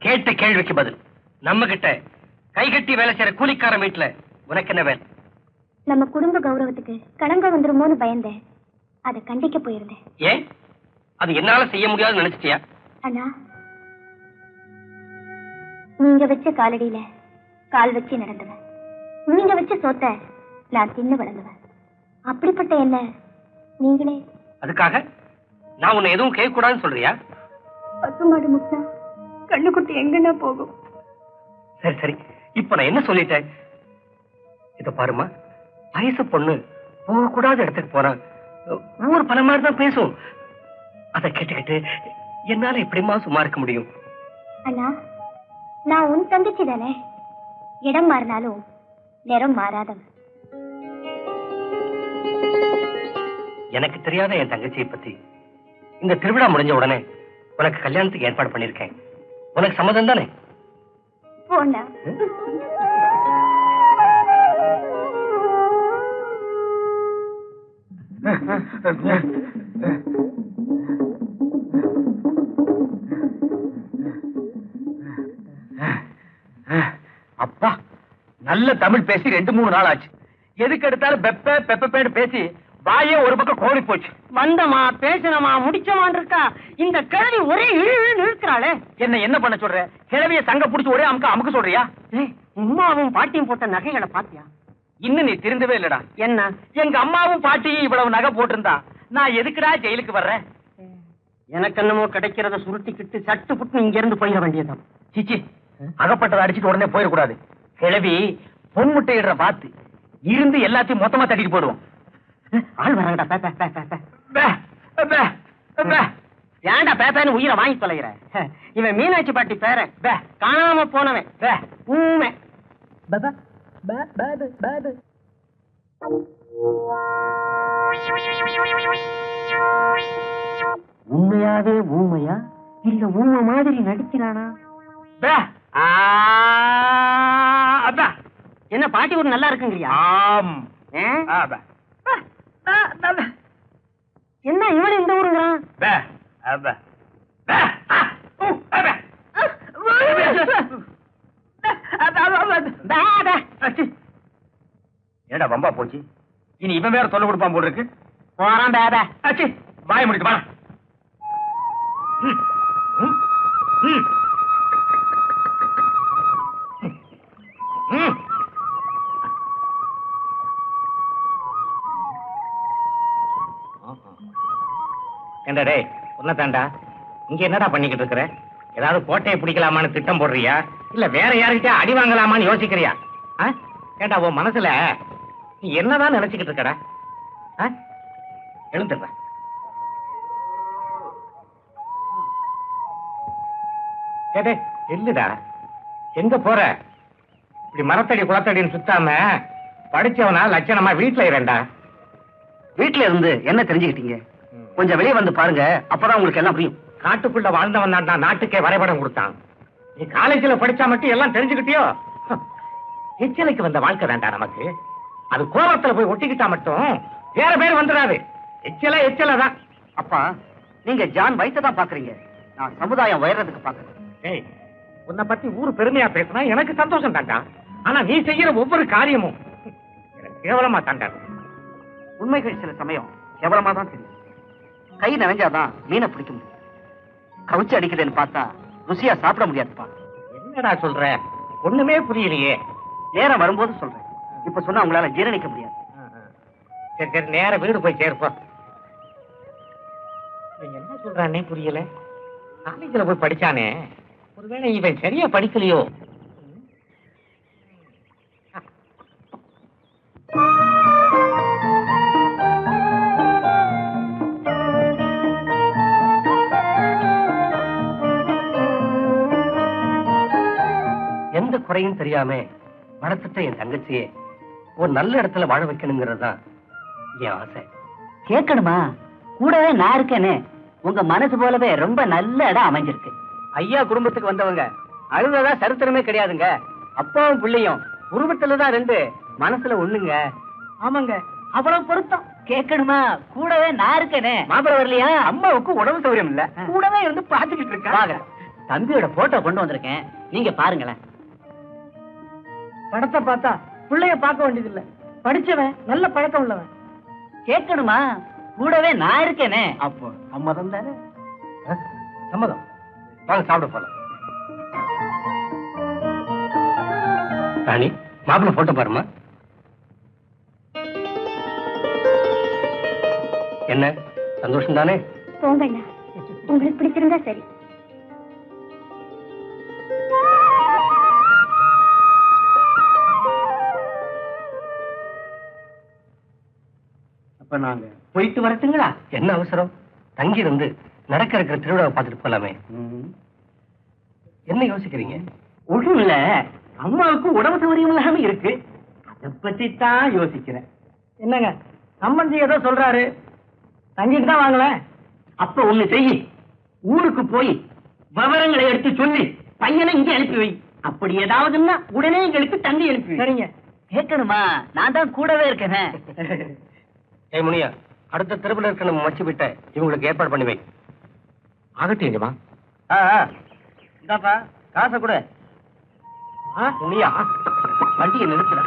கேட்ட கேள்விக்கு பதில். நம்ம கிட்ட கை கட்டி வேலை செய்யற கூலிக்கார வீட்டுல உனக்கு என்ன வேலை? நம்ம குடும்ப கௌரவத்துக்கு களங்கம் வந்துருமோன்னு பயந்தேன், அதை கண்டிக்க போயிருந்தேன். ஏன்? அது என்னால செய்ய முடியாதுன்னு நினைச்சிட்டியா? அண்ணா, நீங்க வச்ச காலடியில கால் வச்சு நடந்தவன், நீங்க வச்ச சோத்த நான் தின்னு வளர்ந்தவன். அப்படிப்பட்ட என்ன நீங்களே அதுக்காக நான் உன்னை எதுவும் கேட்க கூடாதுன்னு சொல்றியா? பசுமாடு முட்டா கண்ணுக்குட்டி எங்கன்னா போகும். சரி சரி, இப்ப நான் என்ன சொல்லிட்டேன்? இத பாருமா, வயசு பொண்ணு போகக்கூடாத இடத்துக்கு போறான், ஊர் பல மாதிரி தான் பேசும். அதை கேட்டுக்கிட்டு என்னால எப்படிமா சும்மா இருக்க முடியும்? அண்ணா, நான் உன் தங்கச்சி தானே, இடம் மாறினாலும் நிறம் மாறாதவன். எனக்கு தெரியாத என் தங்கச்சியை பத்தி இந்த திருவிழா முடிஞ்ச உடனே உனக்கு கல்யாணத்துக்கு ஏற்பாடு பண்ணிருக்கேன். உனக்கு சம்மதம் தானே? போண்ணா. அப்பா, நல்ல தமிழ் பேசி 2-3 நாள் ஆச்சு. எதுக்கு எடுத்தாலும் பெப்ப பெப்பேன்னு பேசி வாயே ஒரு பக்கம் கோடி போச்சு. வந்தமா பேசினமா முடிச்சமான் இருக்கா, இந்த கிழவி ஒரே இழு இருக்கிறாளே. என்ன பண்ண சொல்ற? கிழவிய சங்க புடிச்சு ஒரே அமுக்க சொல்றியா? உமாவும் பாட்டியும் போட்ட நகைகளை பாத்தியா? இன்னும் நீ திருந்தவே இல்லடா. என்ன? எங்க அம்மாவும் பாட்டியும் இவ்வளவு நகை போட்டிருந்தா நான் எதுக்குடா ஜெயிலுக்கு வர்றேன்? எனக்கு என்னமோ கிடைக்கிறத சுருட்டிக்கிட்டு சட்டு புட்டு இங்க இருந்து போயிட வேண்டியதான். சிச்சி, அகப்பட்டதை அடிச்சுட்டு உடனே போயிடக்கூடாது. கிழவி பொன் முட்டையிடுற பார்த்து இருந்து எல்லாத்தையும் மொத்தமா தட்டிட்டு போடுவோம். ஆள் வராங்கடா. ஏன்டா பேப்பேன்னு உயிரை வாங்கி தொலைகிற? இவன் மீனாட்சி பாட்டி பேரன், காணாம போனவன். ஊமை உண்மையாவே ஊமையா இல்ல ஊமை மாதிரி நடிக்கிறானா? என்ன பாட்டி ஒரு நல்லா இருக்குங்கிறியா? ஆம். ஏடா வம்பா போச்சு. இனி இவன் வேற தொல்லை கொடுப்பான் போல் இருக்கு. போறான் பேபே. வாய முடிக்க வா. ஏண்டா டேய் உன்னதாண்டா இங்க என்னடா பண்ணிக்கிட்டு இருக்கிற? ஏதாவது கோட்டையை பிடிக்கலாமான்னு திட்டம் போடுறியா இல்ல வேற யாருக்கிட்ட அடி வாங்கலாமான்னு யோசிக்கிறியா? ஏண்டா உன் மனசுல நீ என்னதான் நினைச்சுக்கிட்டு இருக்கடா? எழுந்துடுற. ஏடே இல்லடா, எங்க போற? இப்படி மரத்தடி குளத்தடின்னு சுத்தாம படிச்சவனா லட்சணமா வீட்டுல இரண்டா. வீட்டுல இருந்து என்ன தெரிஞ்சுக்கிட்டீங்க? கொஞ்சம் வெளியே வந்து பாருங்க, அப்பதான் உங்களுக்கு எல்லாம் புரியும். காட்டுக்குள்ள வாழ்ந்தவன் தான் நாட்டுக்கே வரைபடம் கொடுத்தான். நீ காலேஜ்ல படிச்சா மட்டும் எல்லாம் தெரிஞ்சுக்கிட்டியோ? எச்சலைக்கு வந்த வாழ்க்கை வேண்டாம் நமக்கு. அது கோபத்துல போய் ஒட்டிக்கிட்டா மட்டும் வேற பேர் வந்துடாது. எச்சல தான். அப்பா, நீங்க ஜான் வயித்தை தான் பாக்குறீங்க, நான் சமுதாயம் உயர்றதுக்கு பாக்குறேன். ஏய், உன்னை பத்தி ஊரு பெருமையா பேசினா எனக்கு சந்தோஷம் தாண்டா. ஆனா நீ செய்யற ஒவ்வொரு காரியமும் எனக்கு கேவலமா தாண்டா. உண்மைகள் சில சமயம் கேவலமா தான் தெரியும். கை நிறைஞ்சாதான் மீனை பிடிக்க முடியும். கவுச்சி அடிக்கிறேன்னு பார்த்தா ருசியா சாப்பிட முடியாதுப்பா. என்னடா சொல்ற? ஒண்ணுமே புரியலையே. நேரம் வரும்போது சொல்றேன், இப்ப சொன்னா உங்களால ஜீரணிக்க முடியாது. சரி சரி, நேர வீடு போய் சேர்ப்போம். நீங்க என்ன சொல்றானே புரியல. காலேஜ்ல போய் படிச்சானே, ஒருவேளை இவன் சரியா படிக்கலையோ? எந்த குறையும் தெரியாம வளர்த்துட்ட என் தங்கச்சியே ஒரு நல்ல இடத்துல வாழ வைக்கணுங்கிறதுதான் என் ஆசை. கேட்கணுமா? கூடவே நான் இருக்கேன்னு உங்க மனசு போலவே ரொம்ப நல்ல இடம் அமைஞ்சிருக்கு. ஐயா குடும்பத்துக்கு வந்தவங்க அழுததா சரித்திரமே கிடையாதுங்க. அப்பாவும் பிள்ளையும் குடும்பத்துலதான் ரெண்டு, மனசுல ஒண்ணுங்க. ஆமாங்க, அவ்வளவு பொருத்தம். கேட்கணுமா? கூடவே நான் இருக்கேனே. மாப்பிள வரலையா? அம்மாவுக்கு உடம்பு சௌரியம் இல்ல, கூடவே இருந்து பாத்துக்கிட்டு இருக்க. தம்பியோட போட்டோ கொண்டு வந்திருக்கேன், நீங்க பாருங்களேன். படத்தை பார்த்தா பிள்ளைய பார்க்க வேண்டியது இல்ல, படிச்சவன் நல்ல பழக்கம் உள்ளவன். கேட்கணுமா? கூடவே நான் இருக்கேனே. அப்போ சம்மதம் தானே? சம்மதம். வாங்க சாப்பிட போலாம். ராணி, மாப்பிள்ள போட்டோ பாருமா. என்ன சந்தோஷம் தானே? போங்கண்ணா, உங்களுக்கு பிடிச்சிருந்தா சரி. அப்ப நாங்க போயிட்டு வரட்டுங்களா? என்ன அவசரம்? தங்கி இருந்து நடக்க இருக்கிற திருவிழாவை பார்த்துட்டு போலாமே. என்ன யோசிக்கிறீங்க? ஒண்ணும் இல்ல, அம்மாவுக்கு உடம்பு சௌகரியம் இல்லாம இருக்கு, அதை பத்தி தான் யோசிக்கிறேன். என்னங்க சம்பந்தி ஏதோ சொல்றாரு, தங்கிட்டு தான் வாங்கல. அப்ப ஒண்ணு செய்யி, ஊருக்கு போய் விவரங்களை எடுத்து சொல்லி பையனை இங்க அனுப்பி வை. அப்படி ஏதாவதுன்னா உடனே எங்களுக்கு தண்ணி அனுப்பி. சரிங்க. கேட்கணுமா? நான் தான் கூடவே இருக்கேன். ஏய் முனியா, அடுத்த தெருவில் இருக்க நம்ம மச்சு விட்ட இவங்களுக்கு ஏற்பாடு பண்ணி வை. ஆகட்டுமா? இந்தாப்பா காசை கூட. முனியா, வண்டியை நிறுத்துற.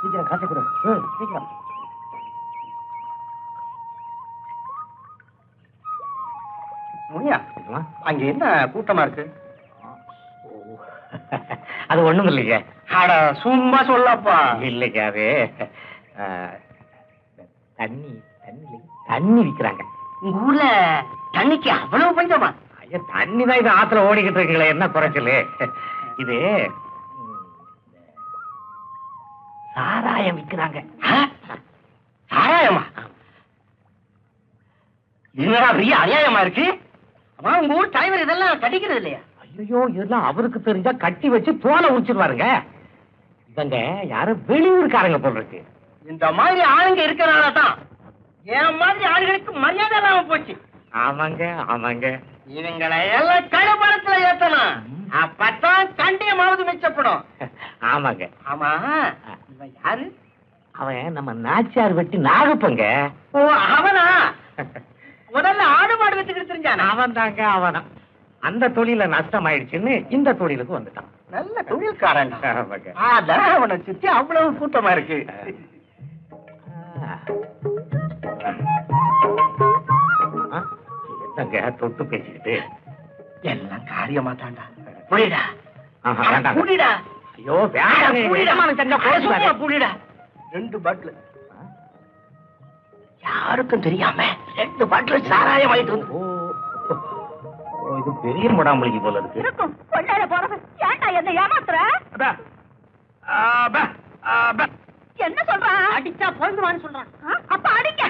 சீக்கிரம் காசை கூட. சீக்கிரம். முனியா, அங்க என்ன கூட்டமா இருக்கு? அது ஒண்ணும் இல்லைங்க. அட சும்மா சொல்லப்பா. இல்லைங்க, அது தண்ணி தண்ணி தண்ணி விக்கிறாங்க. உங்க ஊர்ல தண்ணிக்கு அவ்வளவு பஞ்சமா? ஐயா, தண்ணி தான் இது ஆத்துல ஓடிக்கிட்டு இருக்குங்களே, என்ன குறைச்சலு? இது சாராயம் விக்கிறாங்க. சாராயமா? என்னடா பெரிய அநியாயமா இருக்கு. அம்மா, உங்க ஊர் தலைவர் இதெல்லாம் கடிக்கிறது இல்லையா? ஐயோ, இதெல்லாம் அவருக்கு தெரிஞ்சா கட்டி வச்சு தோலை உரிச்சிருவாருங்க. இவங்க யாரும் வெளியூருக்காரங்க போல் இருக்கு. இந்த மாதிரி ஆளுங்க இருக்கிறனால தான் என் மாதிரி ஆளுகளுக்கு மரியாதை இல்லாம போச்சு. ஆமாங்க ஆமாங்க. இவங்களை எல்லாம் கழுபரத்துல ஏத்தணும், அப்பதான் கண்டியமாவது மிச்சப்படும். ஆமாங்க. ஆமா, இவன் யாரு? அவன் நம்ம நாச்சியார் வெட்டி நாகப்பங்க. ஓ அவனா? முதல்ல ஆடு மாடு வச்சுக்கிட்டு தெரிஞ்சானா? அவன் தாங்க அவனா. அந்த தொழில நஷ்டம் ஆயிடுச்சுன்னு இந்த தொழிலுக்கு வந்துட்டான். நல்ல தொழில்காரன். ஆமாங்க. அதான் அவனை சுத்தி அவ்வளவு கூட்டமா இருக்கு. என்னங்க தொட்டு பேசிக்கிட்டு? எல்லாம் காரியமா தாண்டா. புரியுடா? வேண்டாம். புரியுடா? ஐயோ வேண்டாம். புரியுடா? 2 பாட்டில் யாருக்கும் தெரியாம 2 பாட்டில் சாராயம் வாங்கிட்டு வந்து. இது பெரிய முடாமலிக்கு போல இருக்கு. என்ன ஏமாத்துற? என்ன சொல்ற? அடிச்சா பொழுதுவான்னு சொல்றான். அப்ப அடிக்க.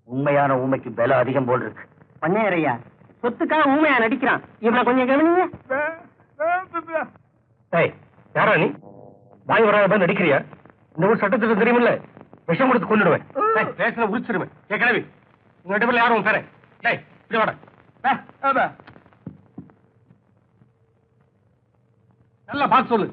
உண்மையான ஊமைக்கு விலை அதிகம் போல் இருக்கு. பண்ணையரையா சொத்துக்காக ஊமையா நடிக்கிறான். இவனை கொஞ்சம் கவனிங்க. யாரா நீ? வாய் வராத நடிக்கிறியா? இந்த ஊர் சட்டத்துக்கு தெரியுமில்ல, விஷம் கொடுத்து கொண்டுடுவேன். பேசல உரிச்சிருவேன். கிளவி உங்க 2 பேர்ல யாரும் பேர இப்படி வாட. நல்லா பார்த்து சொல்லு.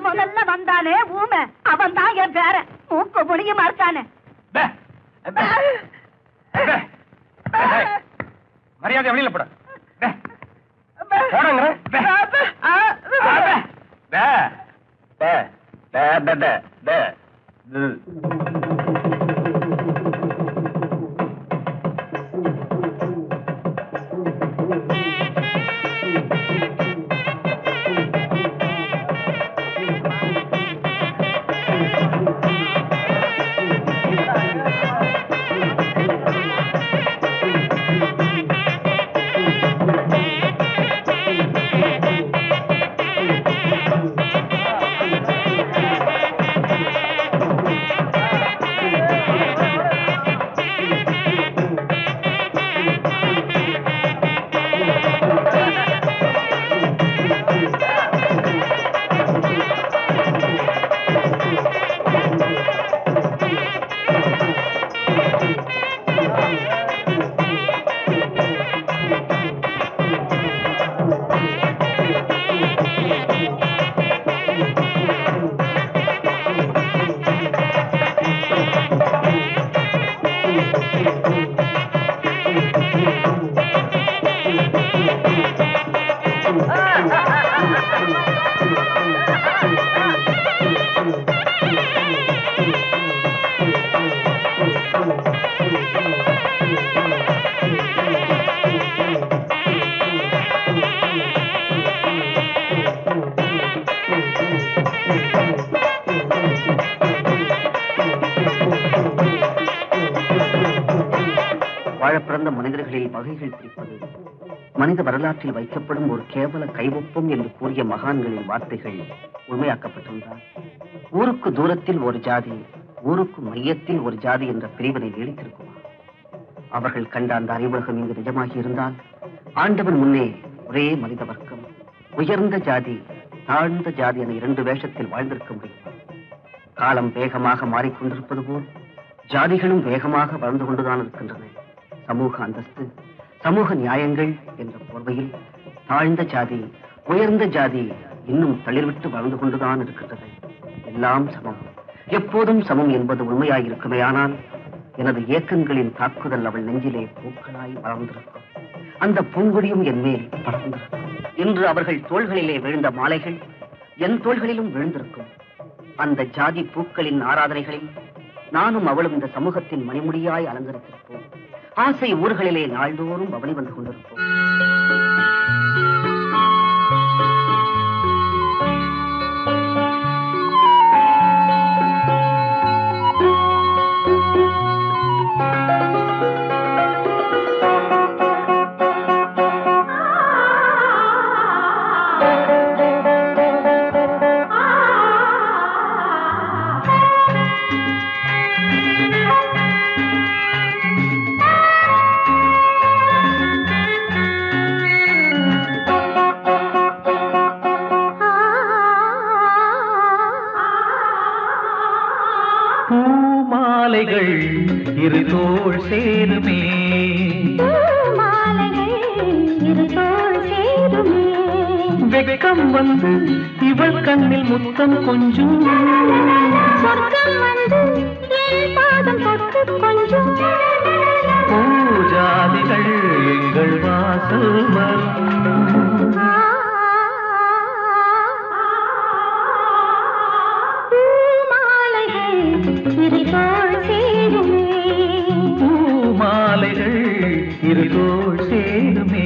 முதல்ல வந்தானே ஊமை, அவன் தான் என் பேர. மூக்க முடிய மாட்டானே. மரியாதை வெளியில போட. பிறந்த மனிதர்களில் வகைகள் பிரிப்பது மனித வரலாற்றில் வைக்கப்படும் ஒரு கேவல கைவொப்பம் என்று கூறிய மகான்களின் வார்த்தைகள் உண்மையாக்கப்பட்டிருந்தால் ஊருக்கு தூரத்தில் ஒரு ஜாதி, ஊருக்கு மையத்தில் ஒரு ஜாதி என்ற பிரிவினை நீடித்திருக்குமா? அவர்கள் கண்ட அந்த அறிவுலகம் இங்கு நிஜமாகி இருந்தால் ஆண்டவன் முன்னே ஒரே மனித வர்க்கம், உயர்ந்த ஜாதி தாழ்ந்த ஜாதி என 2 வேஷத்தில் வாழ்ந்திருக்க முடியும். காலம் வேகமாக மாறிக்கொண்டிருப்பது போல் ஜாதிகளும் வேகமாக வளர்ந்து கொண்டுதான் இருக்கின்றன. சமூக அந்தஸ்து, சமூக நியாயங்கள் என்ற போர்வையில் தாழ்ந்த ஜாதி உயர்ந்த ஜாதி இன்னும் தளிர்விட்டு வளர்ந்து கொண்டுதான் இருக்கின்றது. எல்லாம் சமம், எப்போதும் சமம் என்பது உண்மையாயிருக்குமே. ஆனால் எனது இயக்கங்களின் தாக்குதல் அவள் நெஞ்சிலே பூக்களாய் வளர்ந்திருக்கும். அந்த பூங்கொடியும் என் மேல் பறந்திருக்கும். இன்று அவர்கள் தோள்களிலே விழுந்த மாலைகள் என் தோள்களிலும் விழுந்திருக்கும். அந்த ஜாதி பூக்களின் ஆராதனைகளில் நானும் அவளும் இந்த சமூகத்தின் மணிமுடியாய் அலங்கரித்திருப்போம். ஆசை ஊர்களிலே நாள்தோறும் பவனி வந்து கொண்டிருப்போம். மாலைகள் இரு தோள் சேருமே வெக்கம் வந்து இவள் கண்ணில் முத்தம் கொஞ்சம் பூஜாதிகள் எங்கள் வாசல் வரும் பூமாலைகள் இரு தோள் சேருமே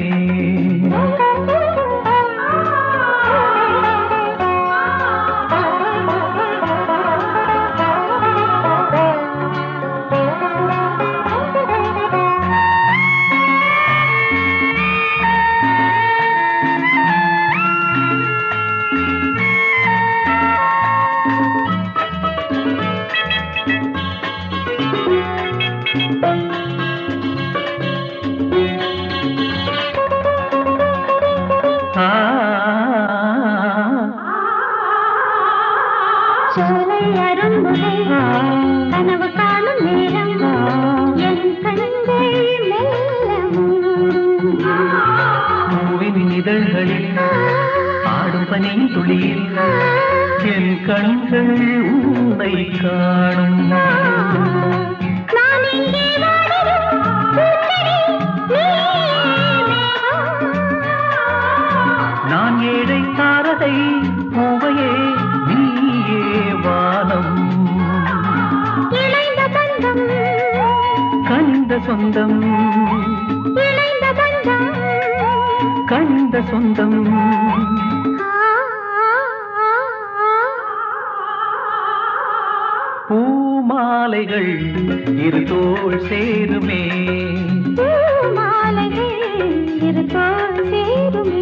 கனவு காணும் நேரம் என் கண்கள் பூவின் இதழ்களில் ஆடும் பனி துளியில் என் கண்கள் உன்னை காணும் நான் ஏழை தாரகை பூவையே நீயே வானம் கனிந்த சொந்தம் கனிந்த சொந்தம் பூமாலைகள் இரு தோள் சேருமே இரு தோள் சேருமே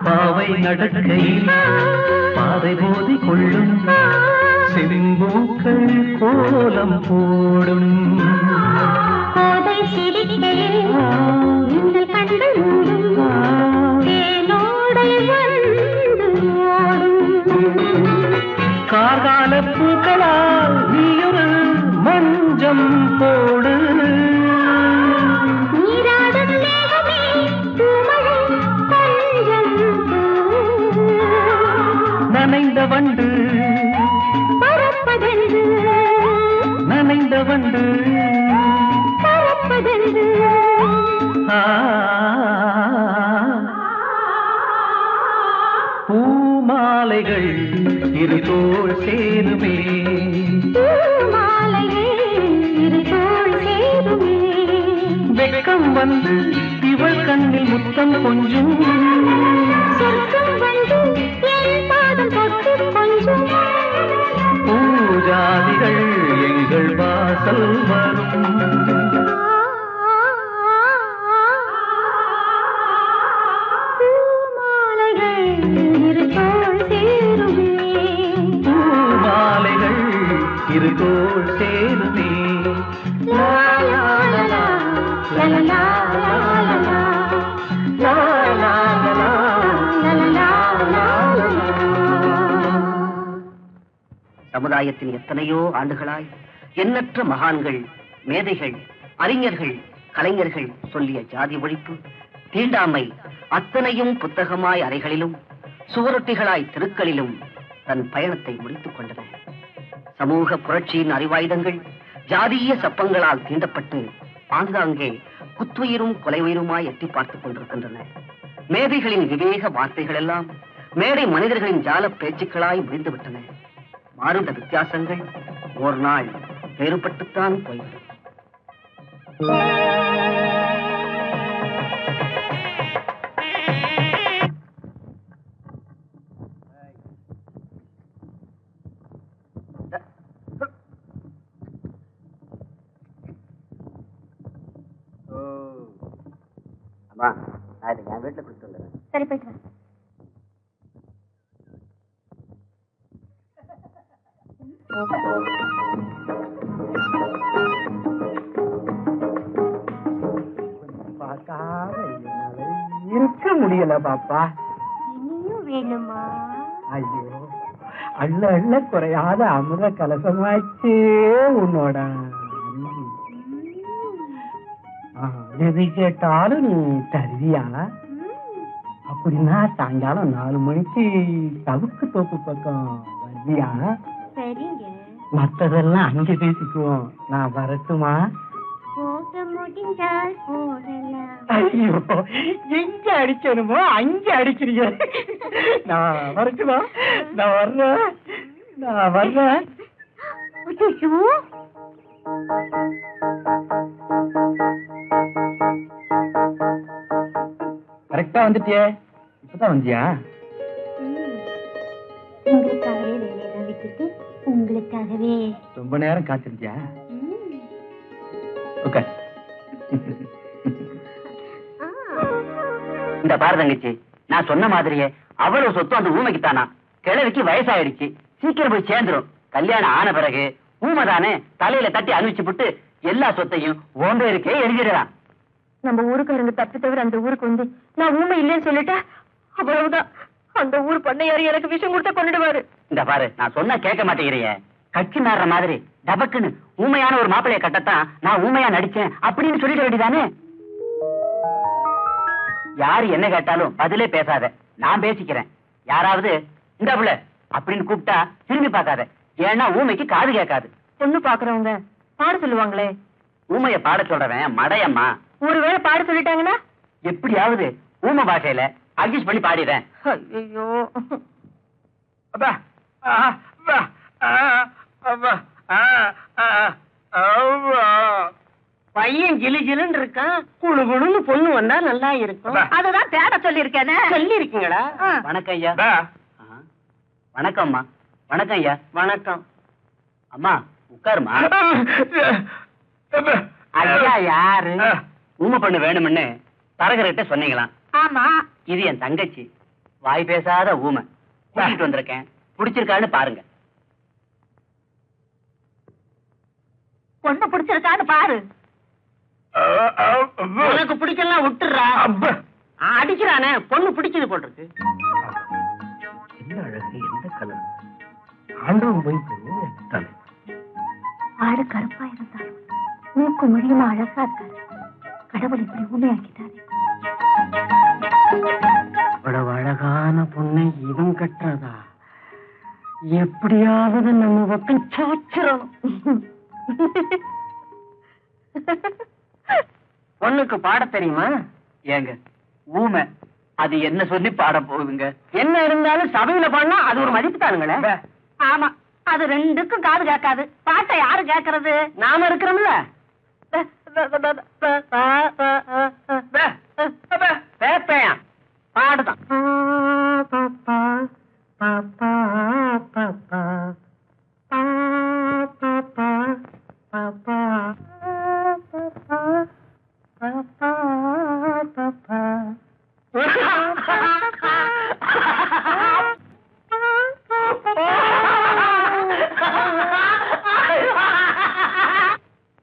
பாவை நடக்கையில் பாதை போதி கொள்ளும் செம்பூக்கள் கோலம் போடும் கோதை சிரிக்கையில் நீங்கள் கண்கள் மூடும் தேனோடை வந்து ஓடும் கார்கால பூக்களால் நீயொரு மஞ்சம் போடு நீராடும் மேகமே பூமழை கொஞ்சம் நனைந்த வண்டு பறப்பதென்று நனைந்த வண்டு பறப்பதென்று பூமாலைகள் இரு தோள் சேருமே இரு தோள் சேருமே வெக்கம் வந்து இவள் கண்ணில் முத்தம் கொஞ்சம் சொர்க்கம் வந்து என் பாதம் தொட்டு கொஞ்சம் பூஜாதிகள் எங்கள் வாசல் வரும் பூமாலைகள் இரு தோள் சேருமே பூமாலைகள் இரு தோள் சேருமே லா லா லா லா லா லா லா லா சமுதாயத்தின் எத்தனையோ ஆண்டுகளாய் எண்ணற்ற மகான்கள், மேதைகள், அறிஞர்கள், கலைஞர்கள் சொல்லிய ஜாதி ஒழிப்பு, தீண்டாமை அத்தனையும் புத்தகமாய் அறைகளிலும் சுவரொட்டிகளாய் தெருக்களிலும் தன் பயணத்தை முடித்துக் கொண்டன. சமூக புரட்சியின் அறிவாயுதங்கள் ஜாதிய சப்பங்களால் தீண்டப்பட்டு ஆங்காங்கே குத்துயிரும் கொலையுயிருமாய் எட்டி பார்த்துக் கொண்டிருக்கின்றன. மேதைகளின் விவேக வார்த்தைகள் எல்லாம் மேடை மனிதர்களின் ஜால பேச்சுக்களாய் முடிந்துவிட்டன. மாறுண்ட வித்தியாசங்கள் ஒரு நாள் வேறுபட்டுத்தான் போய்விடும். அம்மா நான் இதை என் வீட்டுல கொடுத்து வந்துடுறேன். சரி போயிட்டு வா. பார்க்காத என்னால இருக்க முடியல பாப்பா. இனியும் வேணுமா? ஐயோ, அள்ள அள்ள குறையாத அமுத கலசமாச்சே உன்னோட அன்பு. எது கேட்டாலும் நீ தருவியா? அப்படின்னா சாயங்காலம் 4 மணிக்கு சவுக்கு தோப்பு பக்கம் வருவியா? சரிங்க. மத்ததெல்லாம் அங்கே பேசிக்குவோம். நான் வரட்டுமா? போக முடிஞ்சால் போகலாம். ஐயோ, எங்க அடிக்கணுமோ அங்க அடிக்கிறீங்க. நான் வரட்டுமா? நான் வர்றேன். ஐயோ, கரெக்டா வந்துட்டியே. இப்பதான் வந்தியா? உங்களுக்காகவே வேலையெல்லாம் விட்டுட்டு உங்களுக்காகவே. ரொம்ப நேரம் காத்திருந்தியா? ஓகே. இந்த பாரு தங்கச்சி, நான் சொன்ன மாதிரியே அவ்வளவு சொத்து அந்த ஊமைக்கு தானா. கிழவிக்கு வயசாயிடுச்சு, சீக்கிரம் போய் சேர்ந்துரும். கல்யாணம் ஆன பிறகு ஊமை தானே தலையில தட்டி அனுப்பிச்சு விட்டு எல்லா சொத்தையும் ஓம்பே இருக்கே எழுதிடலாம். நம்ம ஊருக்காரங்க தப்பி தவிர அந்த ஊருக்கு வந்து நான் ஊமை இல்லைன்னு சொல்லிட்டா அவ்வளவுதான். அந்த ஊர் பண்ணையாரு எனக்கு விஷம் கொடுத்த கொண்டுடுவாரு. இந்த பாரு, நான் சொன்னா கேட்க மாட்டேங்கிறிய. கட்சி மாறுற மாதிரி டபக்குன்னு ஊமையான ஒரு மாப்பிளைய கட்டத்தான் நான் ஊமையா நடிச்சேன் அப்படின்னு சொல்லிட வேண்டியதானே. யாரு என்ன கேட்டாலும் பதிலே பேசாத, நான் பேசிக்கிறேன். யாராவது இந்த புள்ள அப்படின்னு கூப்பிட்டா திரும்பி பார்க்காத, ஏன்னா ஊமைக்கு காது கேட்காது. பொண்ணு பாக்குறவங்க பாட சொல்லுவாங்களே. ஊமைய பாட சொல்றவன் மடையம்மா. ஒருவேளை பாட சொல்லிட்டாங்கன்னா எப்படியாவது ஊமை பாஷையில அட்ஜஸ்ட் பண்ணி பாடிடுறேன். ஐயோ, பையன் கிளி கிளுன்னு இருக்கான், குழு குழுன்னு பொண்ணு வந்தா நல்லா இருக்கும். அதுதான் தேட சொல்லி இருக்கேனே. சொல்லி இருக்கீங்களா? வணக்கம் ஐயா. வணக்கம்மா. வணக்கம் ஐயா. வணக்கம். அம்மா உட்காருமா. ஐயா யாரு? ஊமை பொண்ணு வேணும்னு தரகர்கிட்ட சொன்னீங்களாம். ஆமா, இது என் தங்கச்சி, வாய் பேசாத ஊமை. கூட்டிட்டு வந்திருக்கேன், பிடிச்சிருக்கான்னு பாருங்க. பொண்ணு பிடிச்சிருக்கான்னு பாரு. உனக்கு பிடிக்கலாம் விட்டுறா. அடிக்கிறானே, பொண்ணு பிடிச்சது போட்டிருக்கு. என்ன அழகு, எந்த கலர்! ஆண்டவன் போய் தானே. ஆடு கருப்பா இருந்தாலும் மூக்கு மொழியுமா அழகா இருக்காரு. கடவுள் இப்படி ஊமையாக்கிட்டாரு. இவ்வளவு அழகான பொண்ணை இவன் கட்டுறதா? எப்படியாவது நம்ம பக்கம் சாச்சிரும். பொண்ணுக்கு பாட தெரியுமா? ஏங்க ஊமை, அது என்ன சொல்லி பாட போகுதுங்க? என்ன இருந்தாலும் சபையில பாடினா அது ஒரு மதிப்பு தானுங்களே. ஆமா, அது ரெண்டுக்கும் காது கேட்காது. பாட்டை யாரு கேட்கறது? நாம இருக்கிறோம்ல. பேப்பையா பாடுதான்.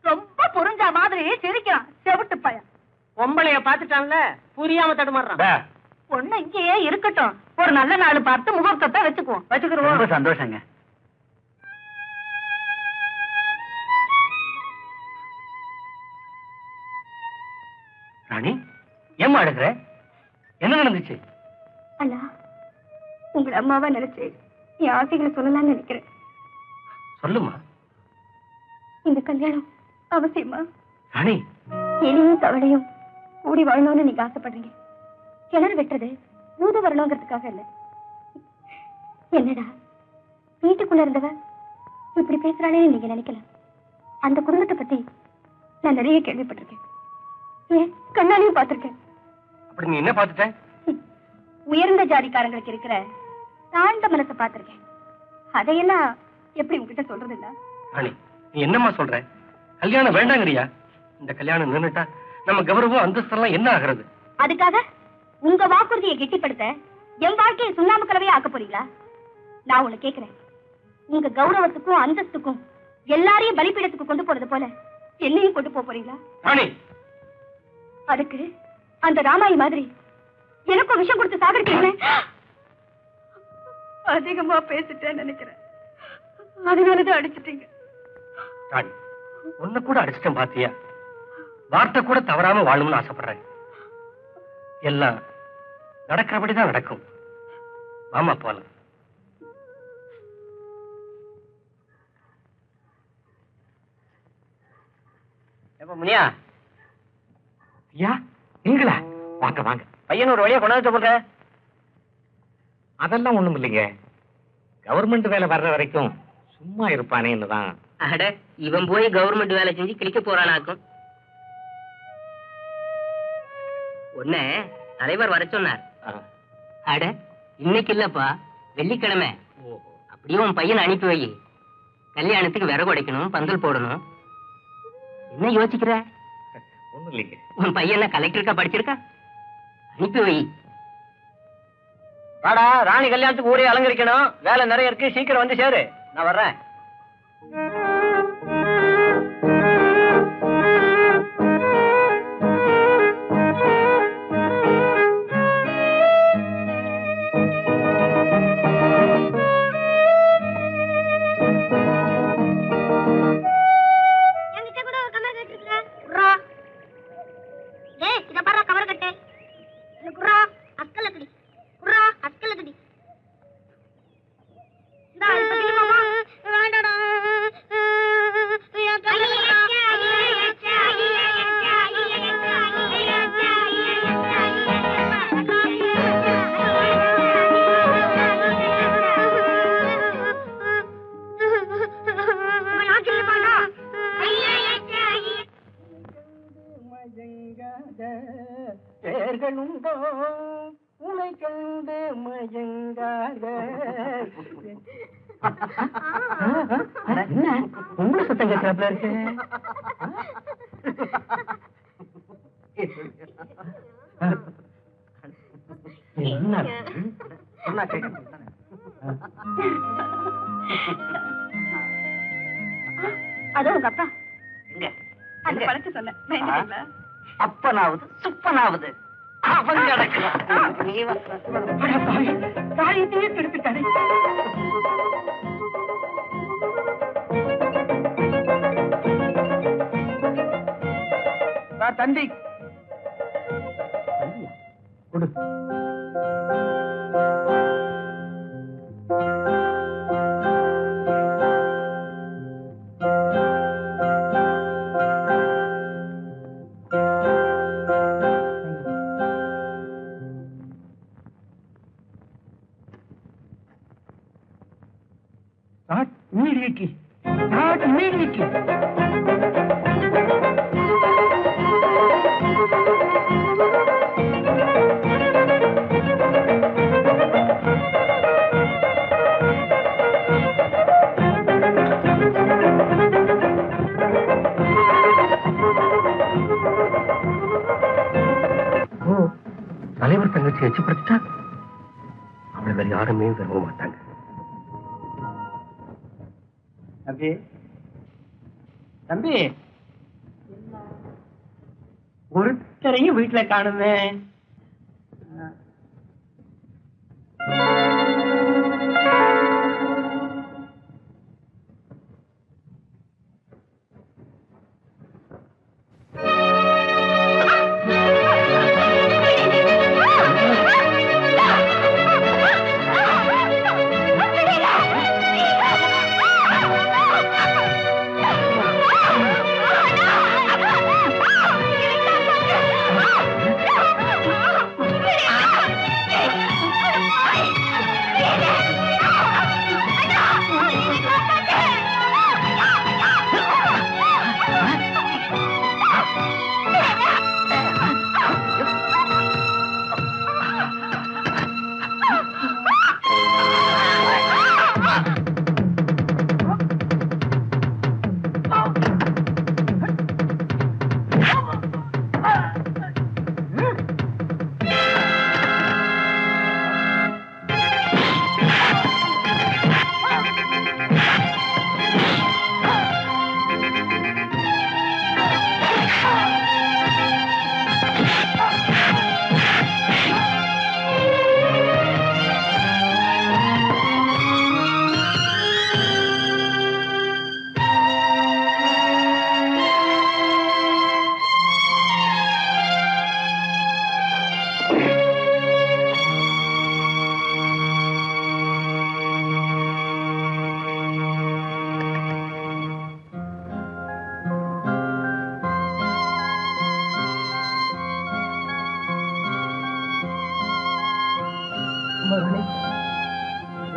ரொம்ப புரிஞ்ச மாதிரி சிரிக்கிறான் செவிட்டு பையன். பொம்பளைய பாத்துட்டான்ல, புரியாம தடுமாறுறான். பொண்ணு இங்கேயே இருக்கட்டும், ஒரு நல்ல நாள் பார்த்து முகூர்த்தத்தை வச்சுக்குவோம். ரொம்ப சந்தோஷங்க. ராணி, ஏம்மா எடுக்கிற? என்ன நடந்துச்சு? அண்ணா, உங்களை அம்மாவா நினைச்சு என் ஆசைகளை சொல்லலாம்னு நினைக்கிறேன். சொல்லுமா. இந்த கல்யாணம் அவசியமா? ராணி, எலியும் தவளையும் கூடி வாழணும்னு நீங்க ஆசைப்படுறீங்க. கிணறு வெட்டுறது ஊது வரணுங்கிறதுக்காக இல்ல. என்னடா வீட்டுக்குள்ள இருந்தவ இப்படி பேசுறானே நீங்க நினைக்கலாம். அந்த குடும்பத்தை பத்தி நான் நிறைய கேள்விப்பட்டிருக்கேன், ஏன் கண்ணாலையும் பார்த்திருக்கேன். அப்படி நீ என்ன பார்த்துட்ட? உயர்ந்த ஜாதிக்காரங்களுக்கு இருக்கிற தாழ்ந்த மனசை பார்த்திருக்கேன். அதையெல்லாம் எப்படி உங்ககிட்ட சொல்றது இல்ல? ராணி, நீ என்னம்மா சொல்ற? கல்யாணம் வேண்டாங்கறியா? இந்த கல்யாணம் நின்னுட்டா நம்ம கௌரவம் அந்தஸ்தெல்லாம் என்ன ஆகிறது? அதுக்காக உங்க வாக்குறுதியை கெட்டிப்படுத்த என் வாழ்க்கையை சுண்ணாம்பு கலவையா ஆக்க போறீங்களா? நான் உன்னை கேட்கிறேன், உங்க கௌரவத்துக்கும் அந்தஸ்துக்கும் எல்லாரையும் பலிப்பீடத்துக்கு கொண்டு போறது போல என்னையும் கொண்டு போறீங்களா? ராணி, அதுக்கு அந்த ராமாயி மாதிரி எனக்கும் விஷம் கொடுத்து சாகடிக்கிறீங்களே. அதிகமா பேசிட்டேன்னு நினைக்கிறேன், அதனாலதான் அடிச்சிட்டீங்க. ராணி, உன்னை கூட அடிச்சிட்டேன் பாத்தியா? வார்த்தை கூட தவறாம வாழணும்னு ஆசைப்படுறேன். எல்லாம் நடக்கிறபடிதான் நடக்கும். வாமா போலாம். முனியா, ஐயா நீங்களா? வாங்க வாங்க. பையன் ஒரு வழியா கொண்டாந்து போடுற. அதெல்லாம் ஒண்ணும் இல்லைங்க, கவர்மெண்ட் வேலை வர்ற வரைக்கும் சும்மா இருப்பானேன்னுதான். அட, இவன் போய் கவர்மெண்ட் வேலை செஞ்சு கிளிக்க போறானாக்கும். ஒண்ணு தலைவர் வர சொன்னார். அட, இன்னைக்கு இல்லப்பா, வெள்ளிக்கிழமை. அப்படியே உன் பையனை அனுப்பி வை. கல்யாணத்துக்கு விறகு உடைக்கணும், பந்தல் போடணும். என்ன யோசிக்கிற? ஒண்ணும் இல்லைங்க. உன் பையன் கலெக்டருக்கா படிச்சிருக்கா? அனுப்பி வை. வாடா, ராணி கல்யாணத்துக்கு ஊரே அலங்கரிக்கணும். வேலை நிறைய இருக்கு, சீக்கிரம் வந்து சேரு. நான் வர்றேன். உங்களை சத்தம் கேட்கிறாப்ல இருக்கு. என்ன சொன்னா கேட்க? அதோ உங்க அப்பா எங்க அந்த பழக்க சொன்ன அப்பனாவது சுப்பனாவது அவன் கிடக்கிறான். நீ காரியத்தையே கெடுத்துட்டானே. தந்தி கொடு. Start immediately. Start immediately. தலைவர் தங்கச்சி எச்சப்படுத்திட்டா அவளை வேற யாருமே விரும்ப மாட்டாங்க. தம்பி, தம்பி, ஒருத்தரையும் வீட்டுல காணுமே.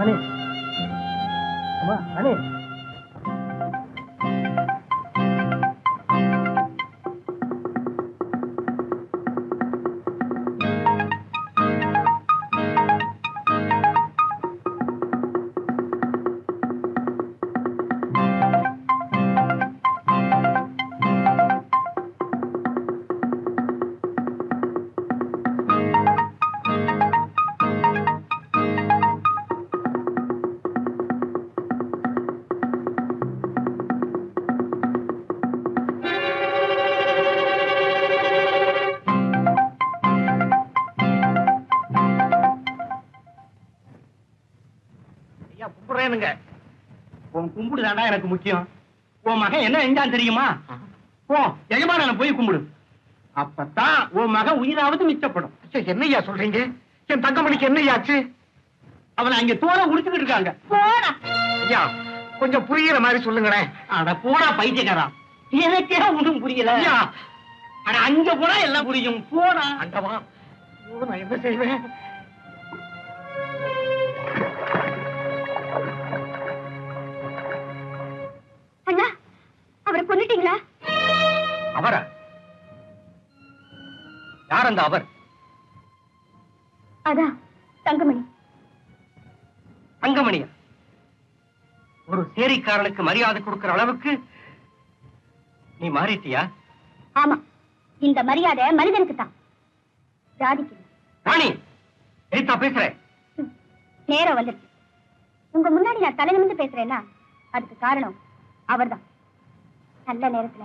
ராணி அம்மா ராணி கும்பிடுறேனுங்க. உன் கும்பிடு தாண்டா எனக்கு முக்கியம். உன் மகன் என்ன செஞ்சான் தெரியுமா? போ எஜமான போய் கும்பிடு. அப்பதான் உன் மகன் உயிராவது மிச்சப்படும். என்னையா சொல்றீங்க? என் தங்கமணிக்கு என்னையாச்சு? அவனை அங்க தோலை உடிச்சுக்கிட்டு இருக்காங்க. போடா. ஐயா கொஞ்சம் புரியுற மாதிரி சொல்லுங்களேன். அட போடா பைத்தியக்காரன், எனக்கே ஒன்றும் புரியல. அட அங்க போனா எல்லாம் புரியும். போடா. அண்டவா நான் என்ன செய்வேன்? அண்ணா, அவரை கொன்னுட்டீங்களா? அவரா? யார் அந்த அவர்? அதான் தங்கமணி. தங்கமணியா? ஒரு சேரிக்காரனுக்கு மரியாதை கொடுக்கிற அளவுக்கு நீ மாறிட்டியா? ஆமா, இந்த மரியாதை மனிதனுக்கு தான், ஜாதிக்கு. ராணி எதிர்த்தா பேசுறேன். நேரம் வந்துருச்சு. உங்க முன்னாடி நான் தலை நிமிர்ந்து பேசுறேன்னா அதுக்கு காரணம் அவர்தான். நல்ல நேரத்துல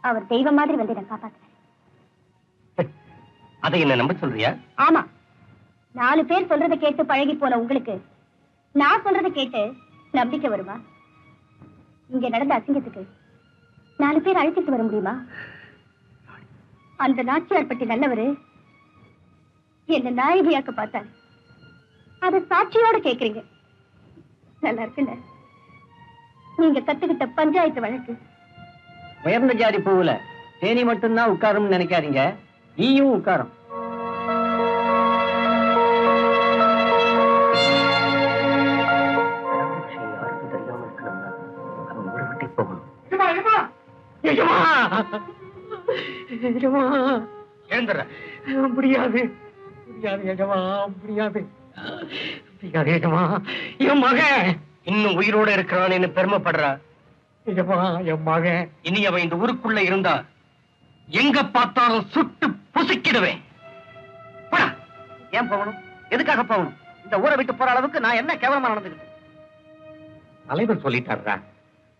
அவர் தெய்வம் மாதிரி வந்து என்ன காப்பாத்துறாரு. அதை என்ன நம்ப சொல்றியா? ஆமா, 4 பேர் சொல்றதை கேட்டு பழகி போன உங்களுக்கு நான் சொல்றதை கேட்டு நம்பிக்கை வருமா? இங்க நடந்த அசிங்கத்துக்கு 4 பேர் அழைச்சிட்டு வர முடியுமா? அந்த நாச்சியார் பட்டி நல்லவரு என்ன நாயகியாக்க பார்த்தாரு. அதை சாட்சியோட கேக்குறீங்க. நல்லா இருக்குல்ல? நீங்க கத்துக்கிட்ட பஞ்சாயத்து வழக்கு. உயர்ந்த ஜாதி பூவுல தேனி மட்டும்தான் உட்காரும்னு நினைக்காதீங்க, நீயும் உட்காரும். முடியாது முடியாது எஜமா, முடியாது முடியாது எஜமா. என் மகன் இன்னும் உயிரோட இருக்கிறான்னு பெருமைப்படுறா. எஜமா, என் மகன் இனி அவன் இந்த ஊருக்குள்ள இருந்தா எங்க பார்த்தாலும் சுட்டு புசிக்கிடுவேன். ஏன் போகணும்? எதுக்காக போகணும்? இந்த ஊரை விட்டு போற அளவுக்கு நான் என்ன கேவலமா நடந்துக்கிட்டேன்? தலைவர் சொல்லிட்டாருடா.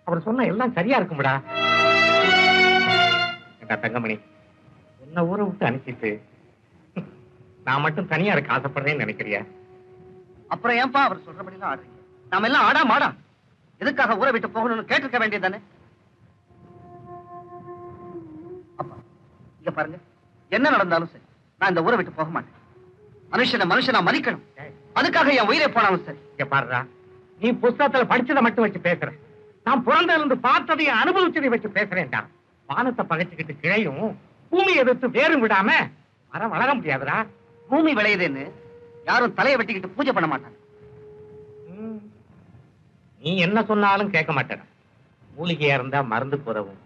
அவர் சொன்ன எல்லாம் சரியா இருக்கும்டா. தங்கமணி, உன்னை ஊரை விட்டு அனுப்பிட்டு நான் மட்டும் தனியா இருக்க ஆசைப்படுறேன்னு நினைக்கிறியா? அப்புறம் ஏன்பா அவர் சொல்றபடிலாம் ஆடுறீங்க? நாம எல்லாம் ஆடா மாடா. எதுக்காக ஊரை விட்டு போகணும்னு கேட்டிருக்க வேண்டியதானே? அப்பா இங்க பாருங்க, என்ன நடந்தாலும் சரி நான் இந்த ஊரை விட்டு போக மாட்டேன். மனுஷனா மதிக்கணும். அதுக்காக என் உயிரை போனாலும் சரி. இங்க பாருடா, நீ புஸ்தகத்துல படிச்சதை மட்டும் வச்சு பேசுற. நான் பிறந்ததுல இருந்து பார்த்ததையும் அனுபவிச்சதை வச்சு பேசுறேன்டா. வானத்தை பகைச்சுக்கிட்டு கிளையும் பூமி எதிர்த்து வேறும் விடாம மரம் வளர முடியாதுடா. பூமி விளையுதுன்னு யாரும் தலையை வெட்டிக்கிட்டு பூஜை பண்ண மாட்டாங்க. நீ என்ன சொன்னாலும் கேட்க மாட்டேன். மூலிகையா இருந்தா மருந்துக்கு உதவும்,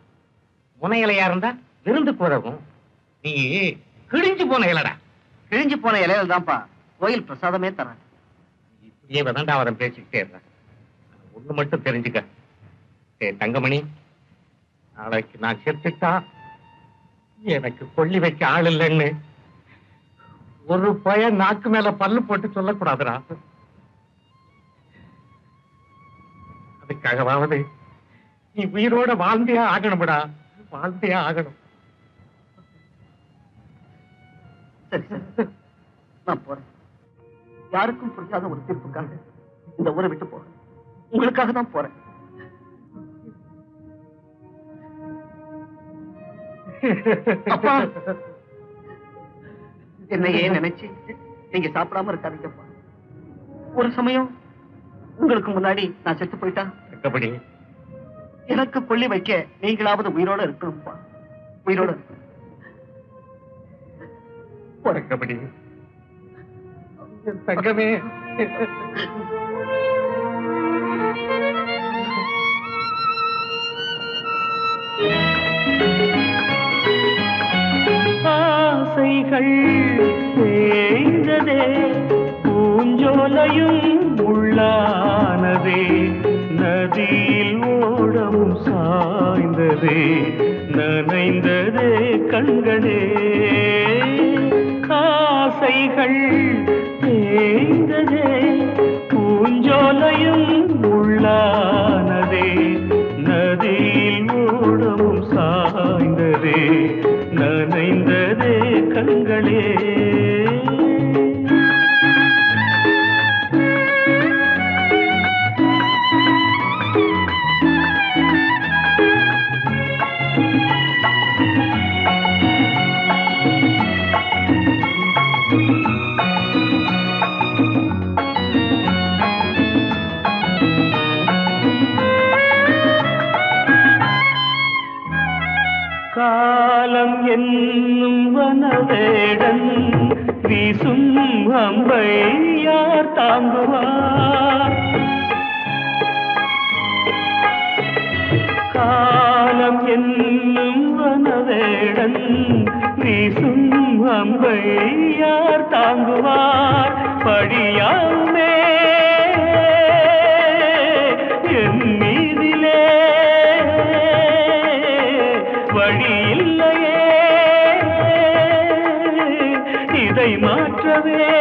முனையிலையா இருந்தா விருந்துக்கு உதவும். நீ கிழிஞ்சு போன இலடா. கிழிஞ்சு போன இலையில தான்ப்பா கோயில் பிரசாதமே தராங்க. இப்படியே விதண்டாவரம் பேசிக்கிட்டே இருந்தேன். ஒண்ணு மட்டும் தெரிஞ்சுக்க, தங்கமணி, நாளைக்கு நான் செத்துட்டா எனக்கு கொல்லி வைக்க ஆள் இல்லைன்னு ஒரு பையன் நாக்கு மேல பல்லு போட்டு சொல்லக்கூடாதுடா. அதுக்காகவாவது நீ உயிரோட வாழ்ந்தே ஆகணும்டா, வாழ்ந்தே ஆகணும். சரி சரி, நான் போறேன். யாருக்கும் புரியாத ஒரு தீர்ப்புக்காக இந்த ஊரை விட்டு போறேன். உங்களுக்காக தான் போறேன். அப்பா, என்னையே நினைச்சு நீங்க சாப்பிடாம இருக்காதீங்கப்பா. ஒரு சமயம் உங்களுக்கு முன்னாடி நான் செத்து போயிட்டா எப்படி எனக்கு கொல்லி வைக்க நீங்களாவது உயிரோட இருக்கணும்ப்பா. உயிரோட இருக்கணும். தங்கமே. ஆசைகள் தேய்ந்ததே, பூஞ்சோலையும் உள்ளானதே, நதியில் ஓடவும் சாய்ந்ததே, நனைந்ததே கண்களே. ஆசைகள் தேய்ந்ததே, பூஞ்சோலையும் உள்ளானதே, நதியில் ஓடவும் சாய்ந்ததே, நனைந்ததே கண்களே. காலம் என்னும் வனவேடன் வீசும் அம்பை யார் தாங்குவார்? காலம் என்னும் வனவேடன் வீசும் அம்பை யார் தாங்குவார்? படியாமே என் மீதிலே வழியில்லையே, இதை மாற்றவே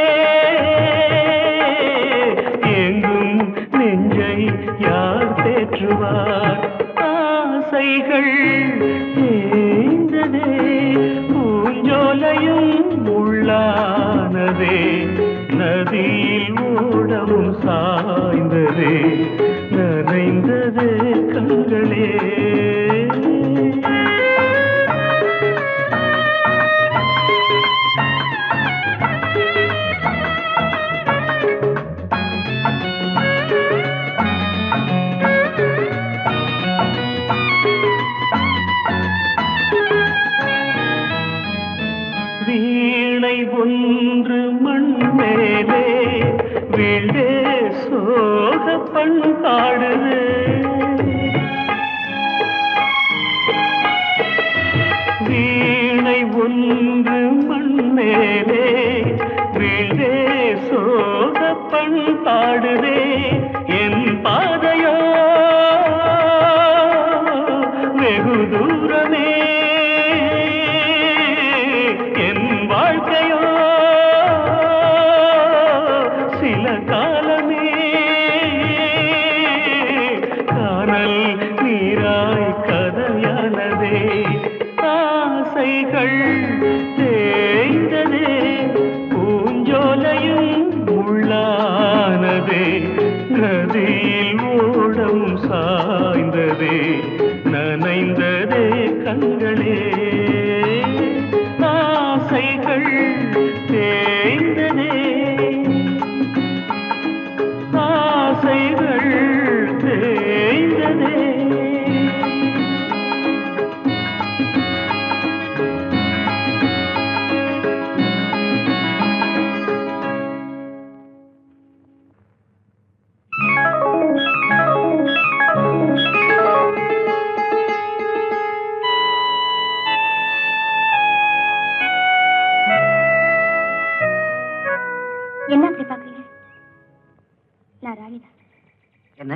எங்கும் நெஞ்சை யார் தேற்றுவார்? ஆசைகள் தேய்ந்ததே, பூஞ்சோலையும் உள்ளானதே, நதியில் ஓடவும் சாய்ந்ததே, நனைந்ததே கண்களே. வீணை ஒன்று மண் மேலே வீழ்ந்தே சோக பண்பாடுது, வீணை ஒன்று மண் மேலே வீழ்ந்தே சோக பண்பாடுதே, என் பாதையோ வெகு தூரமே, என் வாழ்க்கையோ சில காலமே, காணல் நீராய் கதையானதே. ஆசைகள் தேய்ந்ததே, பூஞ்சோலையும் உள்ளானதே, நதியில் ஓடம் சாய்ந்ததே, நனைந்ததே கண்களே. ஆசைகள் தேய்ந்ததே, ஆசைகள் தேய்ந்ததே. என்ன அப்படி பாக்குறீங்க? நான் ராணிதான். என்ன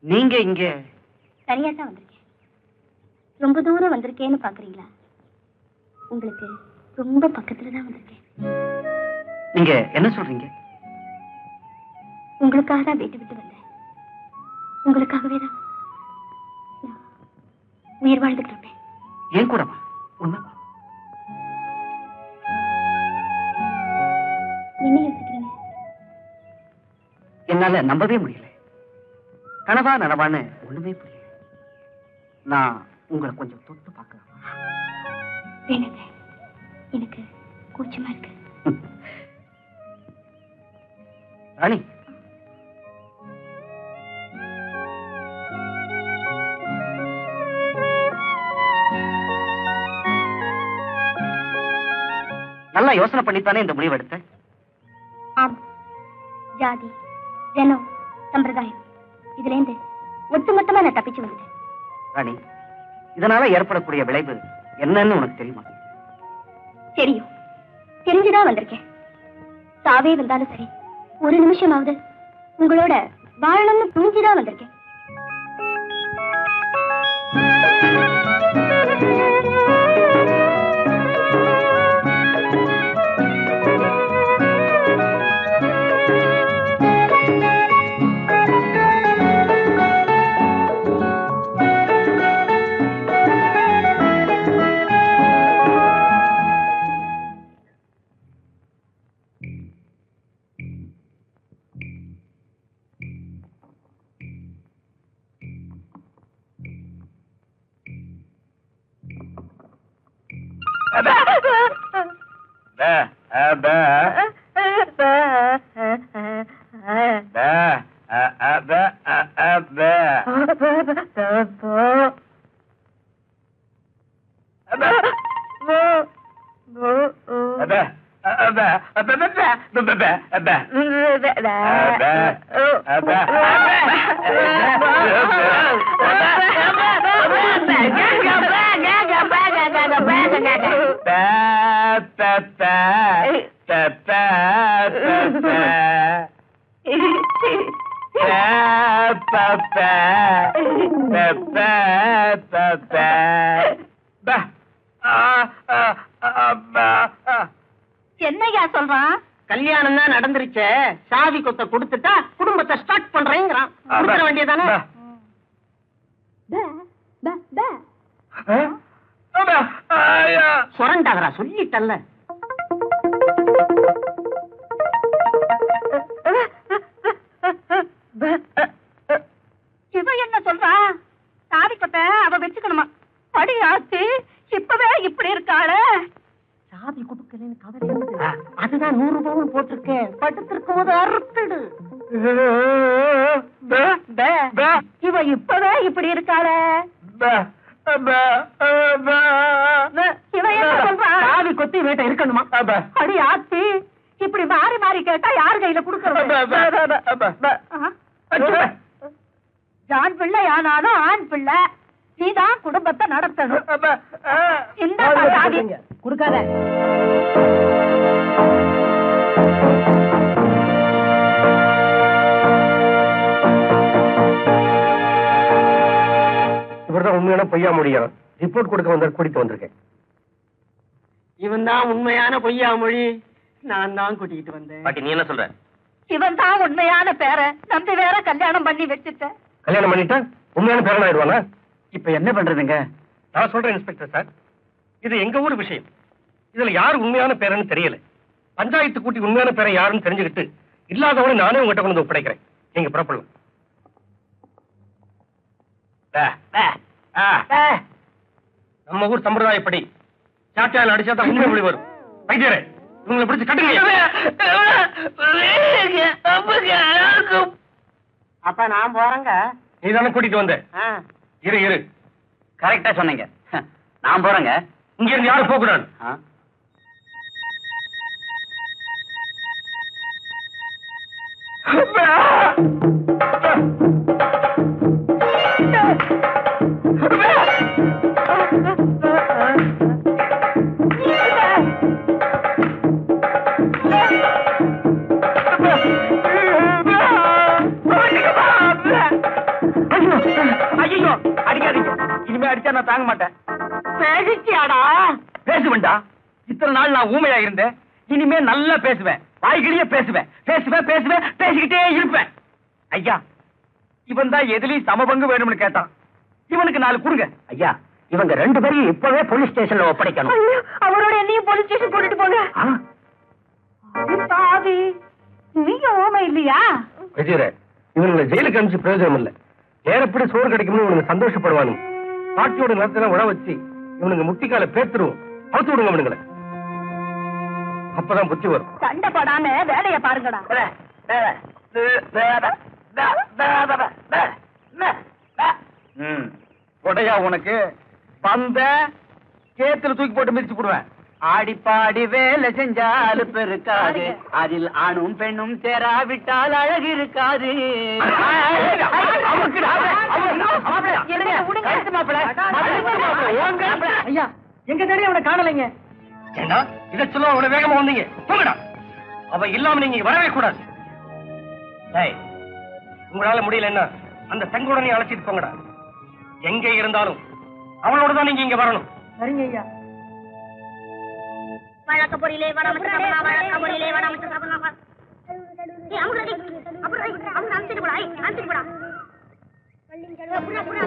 நீங்க இங்க? தனியா தான் வந்திருக்கேன். ரொம்ப தூரம் வந்திருக்கேன்னு பாக்குறீங்களா? உங்களுக்கு ரொம்ப பக்கத்துல தான் வந்திருக்கேன். நீங்க என்ன சொல்றீங்க? உங்களுக்காக தான் வீட்டு விட்டு வந்தேன். உங்களுக்காகவே தான் நான் உயிர் வாழ்ந்துட்டு இருப்பேன். ஏன் கூடவா? உண்மை என்ன யோசிக்கிறீங்க? என்னால நம்பவே முடியல. கனவா நனவான்னு ஒண்ணுமே புரியல. நான் உங்களை கொஞ்சம் தொட்டு பார்க்கலாம். வேணுங்க, எனக்கு கூச்சமா இருக்கு. ராணி, நல்லா யோசனை பண்ணித்தானே இந்த முடிவு எடுத்த? ஆம், ஜாதி, ஜனம், சம்பிரதாயம் இதுல இருந்து ஒட்டுமொத்தமா நான் தப்பிச்சு வந்துட்டேன். ராணி, இதனால ஏற்படக்கூடிய விளைவு என்னன்னு உனக்கு தெரியுமா? தெரியும், தெரிஞ்சுதான் வந்திருக்கேன். சாவே வந்தாலும் சரி, ஒரு நிமிஷமாவது உங்களோட வாழணும்னு துணிஞ்சுதான் வந்திருக்கேன். என்னையா சொல்றான்? கல்யாணம் தான் நடந்துருச்சே, சாவி கொத்த கொடுத்துட்டா குடும்பத்தை ஸ்டார்ட் பண்றேங்கிறான். கொடுத்துட வேண்டியதானே? சொரண்டாகரா, சொல்லிட்டல்ல. இவ என்ன சொல்றா? சாவி கொத்த அவ வச்சுக்கணுமா? படி ஆச்சு, இப்பவே இப்படி இருக்காள. சாவி கொடுக்கலன்னு கவலை, அதுதான் 100 ரூபாவும் போட்டிருக்கேன். படுத்திருக்கும் போது அறுத்துடு. இவ இப்பவே இப்படி இருக்காள. இவ என்ன சொல்றா? சாவி கொத்தி வீட்டை இருக்கணுமா? அடி ஆத்தி, இப்படி மாறி மாறி கேட்டா யார் கையில கொடுக்கறது? ஆண் பிள்ளை ஆனாலும் ஆண் பிள்ளை, நீதான் குடும்பத்தை நடத்தணும். இந்த கொடுக்காத. இவர்தான் உண்மையான பொய்யா மொழியா? ரிப்போர்ட் கொடுக்க வந்த கூட்டிட்டு வந்திருக்கேன். இவன் தான் உண்மையான பொய்யா மொழி, நான் தான் கூட்டிட்டு வந்தேன். பாட்டி, நீ என்ன சொல்ற? இவன் தான் உண்மையான பேர நம்பி வேற கல்யாணம் பண்ணி வச்சுட்டேன். கல்யாணம் பண்ணிட்டா உண்மையான பேரன் ஆயிடுவானா? இப்ப என்ன பண்றதுங்க? நான் சொல்றேன் இன்ஸ்பெக்டர் சார், இது எங்க ஊர் விஷயம். இதுல யாரு உண்மையான பேரன்னு தெரியல. பஞ்சாயத்து கூட்டி உண்மையான பேரை யாருன்னு தெரிஞ்சுக்கிட்டு இல்லாதவனை நானே உங்ககிட்ட கொண்டு ஒப்படைக்கிறேன். நீங்க புறப்படலாம். நம்ம ஊர் சம்பிரதாயப்படி சாட்டையால் அடிச்சாதான் உண்மை மொழி வரும். வைத்தியரே, இவங்களை பிடிச்சு கட்டுங்க. அப்ப நான் போறேங்க. நீ தானே கூட்டிட்டு வந்த. இரு இரு, கரெக்டா சொன்னீங்க. நான் போறேங்க. இங்க இருந்து யாரும் போக கூடாது. ஐயோ, அடிக்காதீங்க. இனிமே அடிச்சா நான் தாங்க மாட்டேன். பேசிச்சியாடா? பேசுவேன்டா. இத்தனை நாள் நான் ஊமையா இருந்தேன். இனிமே நல்லா பேசுவேன். வாய்கிழிய பேசுவேன். பேசுவேன் பேசுவேன் பேசிக்கிட்டே இருப்பேன். ஐயா, இவன் தான் எதுலயும் சமபங்கு வேணும்னு கேட்டான். இவனுக்கு 4 கொடுங்க. ஐயா, இவங்க 2 பேரையும் இப்பவே போலீஸ் ஸ்டேஷன்ல ஒப்படைக்கணும். அவரோட என்னையும் போலீஸ் ஸ்டேஷன் கூட்டிட்டு போங்க. சாவி, நீங்க ஓமை இல்லையா? வைத்தியரே, இவங்களை ஜெயிலுக்கு அனுப்பிச்சு பிரயோஜனம் இல்லை. நேரப்படி சோறு கிடைக்கும்னு இவனுக்கு சந்தோஷப்படுவானு பாட்டியோட நிலத்தெல்லாம் உழ வச்சு இவனுக்கு முட்டிக்கால பேத்துருவோம். அவுத்து விடுங்க அவனுங்களை. அப்பதான் புத்தி வரும். சண்டை போடாம வேலைய பாருங்கடா. கொடையா உனக்கு வந்த கேத்துல தூக்கி போட்டு மிதிச்சு போடுவேன். ஆடிப்பாடி வேலை செஞ்சால் பெருக்காது, அதில் ஆணும் பெண்ணும் சேராவிட்டால் அழகு இருக்காது. ஐயா, எங்க தேடி அவனை காணலைங்க. ஏண்டா இதை சொல்ல அவனை வேகமா வந்தீங்க? போங்கடா, அவ இல்லாம நீங்க வரவே கூடாது. உங்களால முடியலன்னா அந்த தங்குடனை அழைச்சிட்டு போங்கடா. எங்க இருந்தாலும் அவளோட தான் நீங்க இங்க வரணும். சரிங்க ஐயா. வழக்க பொரியலே வடமட்டு சாப்பிடா, வழக்க பொரியலே வடமட்டு சாப்பிடா. ஏய் அமுகடி, அப்புறம் அவங்க அன்சிட்டு போடா, அன்சிட்டு போடா. புடா புடா.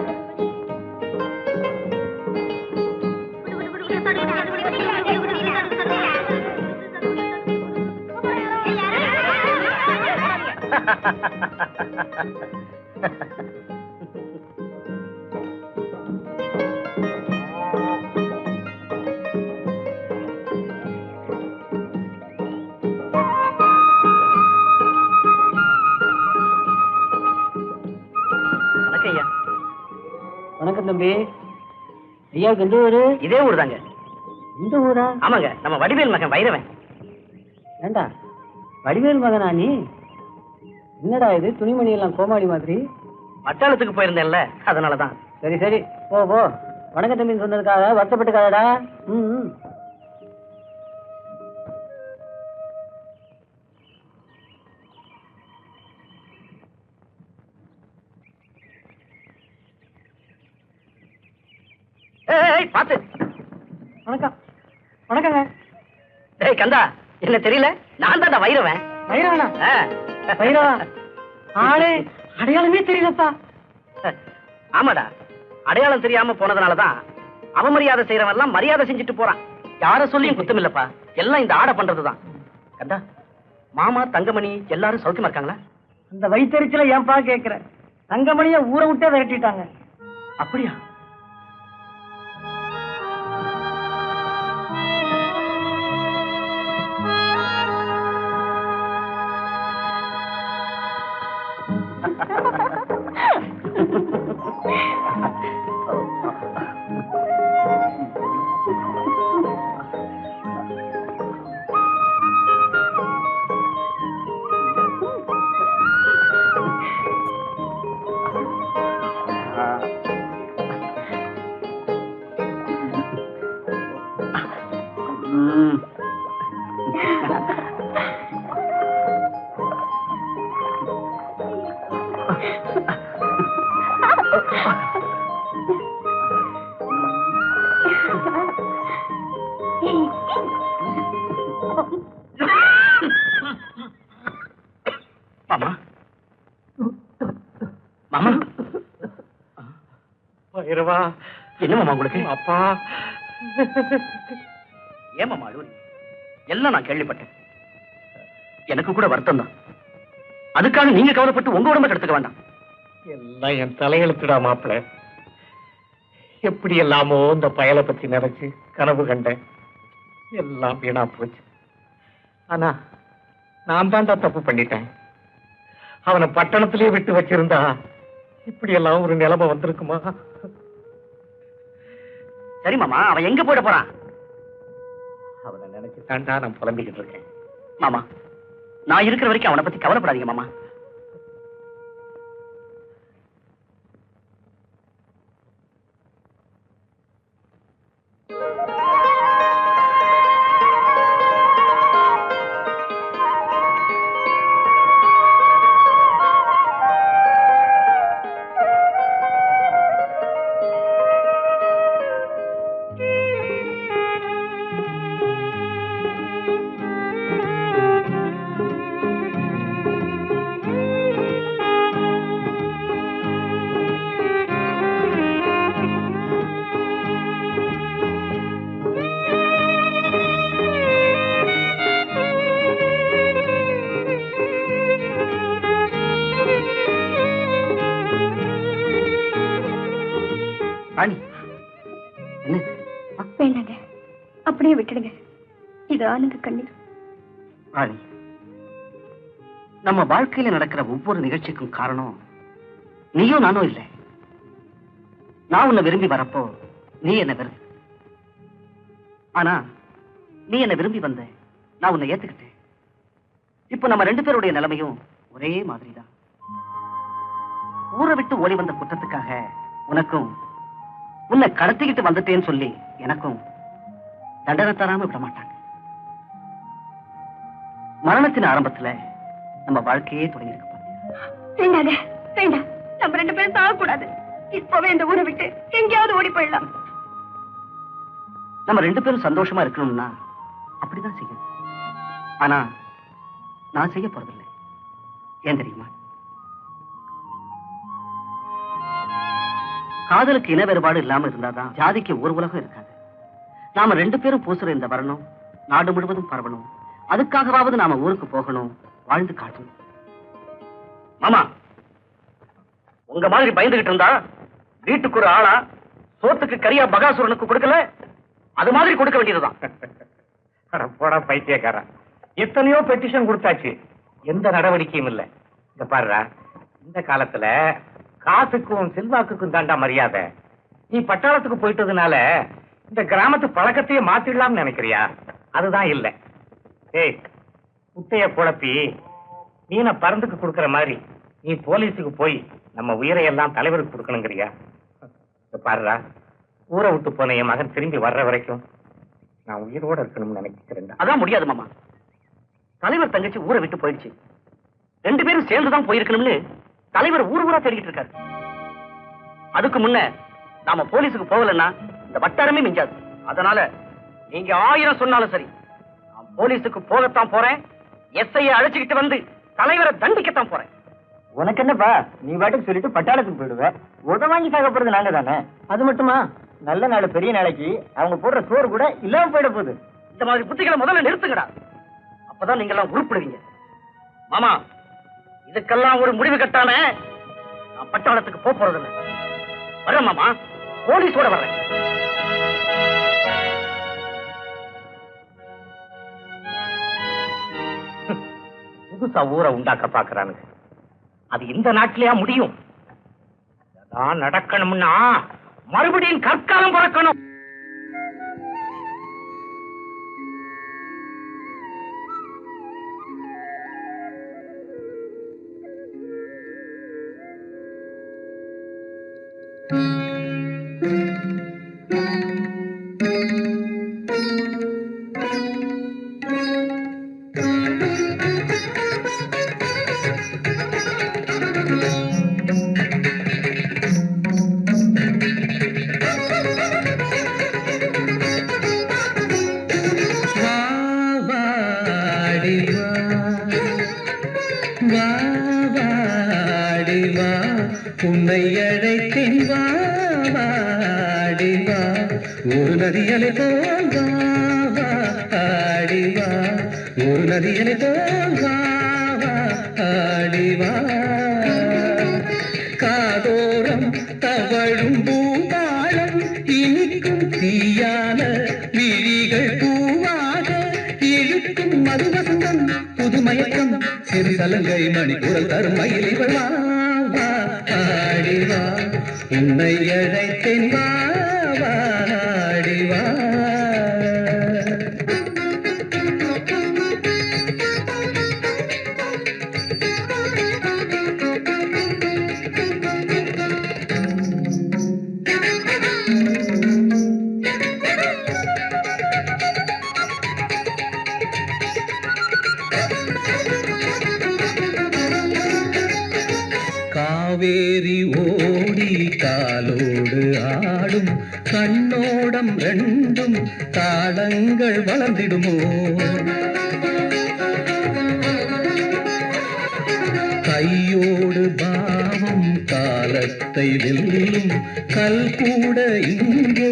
வணக்கம் தம்பி. ஐயாவுக்கு எந்த ஊரு? இதே ஊர் தாங்க. இந்த ஊரா? ஆமாங்க, நம்ம வடிவேல் மகன் வைரவன். ஏண்டா வடிவேல் மகனா நீ? என்னடா இது துணிமணி எல்லாம் கோமாளி மாதிரி? மட்டாளத்துக்கு போயிருந்தேன்ல, அதனாலதான். சரி சரி, போ போ. வணக்கம் தம்பி சொன்னதுக்காக வருத்தப்பட்டுக்காதடா. ம். ஏய் பாத்து. வணக்கம். வணக்கங்க. ஏய் கந்தா, என்ன தெரியல? நான் தான் வைரவன். வைரவனா? வைரவா, ஆளே அடையாளமே தெரியலப்பா. ஆமாடா, அடையாளம் தெரியாம போனதுனாலதான் அவமரியாதை செய்யறவன் எல்லாம் மரியாதை செஞ்சுட்டு போறான். யார சொல்லியும் குத்தம் இல்லப்பா, எல்லாம் இந்த ஆடை பண்றதுதான். கந்தா, மாமா தங்கமணி எல்லாரும் சௌக்கியமா இருக்காங்களா? அந்த வயிற்றுல ஏன்பா கேக்குற? தங்கமணிய ஊரை விட்டே விரட்டிட்டாங்க. அப்படியா? மாமா, மாமா. வைரவா, என்ன மாமா உங்களுக்கு? அப்பா. ஏமாமா அழுவரி? எல்லாம் நான் கேள்விப்பட்டேன். எனக்கு கூட வருத்தம் தான். அதுக்காக நீங்க கவலைப்பட்டு உங்க உடம்பை கெடுத்துக்க வேண்டாம். எல்லாம் என் தலையெழுத்துடா மாப்பிள்ள. எப்படி எல்லாமோ இந்த பயலை பத்தி நினைச்சு கனவு கண்டேன். எல்லாம் வீணா போச்சு. ஆனா நான் தான்டா தப்பு பண்ணிட்டேன். அவனை பட்டணத்திலேயே விட்டு வச்சிருந்தா இப்படி எல்லாம் ஒரு நிலைமை வந்திருக்குமா? சரி மாமா, அவன் எங்க போயிட போறான்? அவனை நினைச்சு தாண்டா நான் புலம்பிக்கிட்டு இருக்கேன். மாமா, நான் இருக்கிற வரைக்கும் அவனை பத்தி கவலைப்படாதீங்க மாமா. ராணி, என்ன வேண்டாங்க, அப்படியே விட்டுடுங்க. இது ஆனந்த கண்ணீர். ராணி, நம்ம வாழ்க்கையில நடக்கிற ஒவ்வொரு நிகழ்ச்சிக்கும் காரணம் நீயும் நானும் இல்லை. நான் உன்னை விரும்பி வரப்போ நீ என்ன வெறுத்து. ஆனா நீ என்ன விரும்பி வந்த, நான் உன்னை ஏத்துக்கிட்டேன். இப்ப நம்ம 2 பேருடைய நிலைமையும் ஒரே மாதிரிதான். ஊரை விட்டு ஓடி வந்த குற்றத்துக்காக உனக்கும், உன்னை கடத்திக்கிட்டு வந்துட்டேன்னு சொல்லி எனக்கும் தண்டனை தராம விட மாட்டாங்க. மரணத்தின் ஆரம்பத்துல நம்ம வாழ்க்கையே தொடங்கி இருக்க வேண்டாங்க, வேண்டாம். நம்ம 2 பேரும் சாகக்கூடாது. இப்பவே இந்த ஊரை விட்டு எங்கேயாவது ஓடி போயிடலாம். நம்ம 2 பேரும் சந்தோஷமா இருக்கணும்னா அப்படிதான் செய்யணும். ஆனா நான் செய்ய போறதில்லை. ஏன் தெரியுமா? காதலுக்கு இன வேறுபாடு இல்லாம இருந்தாதான் ஜாதிக்கு ஒரு உலகம் இருக்காது. நாம 2 பேரும் பூசுற இந்த வரணும் நாடு முழுவதும் பரவணும். அதுக்காகவாவது நாம ஊருக்கு போகணும், வாழ்ந்து காட்டணும். மாமா, உங்க மாதிரி பயந்துகிட்டு இருந்தா வீட்டுக்கு ஒரு ஆளா சோத்துக்கு கரியா பகாசுரனுக்கு கொடுக்கல, அது மாதிரி கொடுக்க வேண்டியதுதான். போடா பைத்தியக்காரா, எத்தனையோ பெட்டிஷன் கொடுத்தாச்சு, எந்த நடவடிக்கையும் இல்ல. இந்த பாருடா, இந்த காலத்துல காசுக்கும் செல்வாக்குக்கும் தாண்டா மரியாதை. நீ பட்டாளத்துக்கு போயிட்டதுனால இந்த கிராமத்து பழக்கத்தையே மாத்திடலாம்னு நினைக்கிறியா? அதுதான் இல்ல. ஏய், குட்டைய குழப்பி மீனை பறந்துக்கு கொடுக்கற மாதிரி நீ போலீஸுக்கு போய் நம்ம உயிரையெல்லாம் தலைவருக்கு கொடுக்கணுங்கிறியா? பாருடா, ஊரை விட்டு போன என் மகன் திரும்பி வர்ற வரைக்கும் நான் உயிரோட இருக்கணும்னு நினைக்கிறேன். அதான் முடியாது மாமா. தலைவர் தங்கச்சி ஊரை விட்டு போயிடுச்சு. 2 பேரும் சேர்ந்துதான் போயிருக்கணும்னு தலைவர் ஊர் ஊரா தேடிக்கிட்டு இருக்காரு. அதுக்கு முன்ன நாம போலீஸுக்கு போகலன்னா இந்த வட்டாரமே மிஞ்சாது. அதனால நீங்க 1000 சொன்னாலும் சரி, நான் போலீஸுக்கு போகத்தான் போறேன். எஸ்ஐயை அழைச்சுக்கிட்டு வந்து தலைவரை தண்டிக்கத்தான் போறேன். உனக்கு என்னப்பா, நீ பாட்டுக்கு சொல்லிட்டு பட்டாளத்துக்கு போயிடுவ. உத வாங்கி சாக போறது நாங்க தானே. அது மட்டுமா, நல்ல நாள் பெரிய நாளைக்கு அவங்க போடுற சோறு கூட இல்லாம போயிட போகுது. இந்த மாதிரி புத்திகளை முதல்ல நிறுத்துங்கடா. அப்பதான் நீங்க எல்லாம் உருப்படுவீங்க. மாமா, இதுக்கெல்லாம் ஒரு முடிவு கட்டாம நான் பட்டாளத்துக்கு போறதில்லை. வரேன் மாமா, போலீஸோட வர்றேன். புதுசா ஊரை உண்டாக்க பாக்குறானுங்க. அது இந்த நாட்டிலேயா முடியும்? அதான் நடக்கணும்னா மறுபடியும் கற்காலம் பிறக்கணும். உன்னை அழைத்தேன் வா வாடி வா, ஒரு நதியலை போல் வா வாடி வா, ஒரு நதியலை போல் வா வாடி வா. காதோரம் தவழும் பூபாளம் இனிக்கும் தீயான விழிகள் பூவாக இழுக்கும் மதுவசந்தம் புதுமயக்கம் சிறுசலங்கை மணிக்குரல் தரும் மயிலிவள் வா வாடி வா, உன்னை அழைத்தேன் வா வாடி வா. காவேரி ஓடி காலோடு ஆடும் கண்ணோடம் 2 தாளங்கள் வளர்ந்திடுமோ? கையோடு பாவம் காலத்தை வெல்லும் கல் கூட இங்கே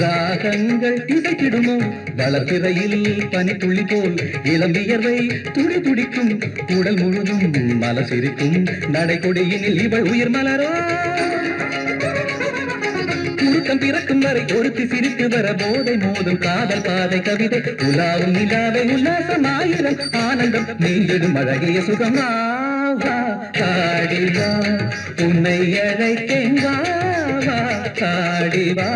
ராகங்கள் இசைத்திடுமோ? வளர்பிறையில் பனித்துளி போல் இளம்பியர்வை துடி துடிக்கும் உடல் முழுதும் மலசிரிக்கும் நடைகொடியினில் இவள் உயிர் மலரோ? முறுக்கம் பிறக்கும் வரை ஒருத்தி சிரித்து வர போதை மோதும் காதல் பாதை கவிதை உலாவும் நிலாவை உல்லாசமாயிரம் ஆனந்தம் நீங்கிடும் அழகிய சுகமா வாடி வா, உன்னை அழைத்தேன் வா வாடி வா.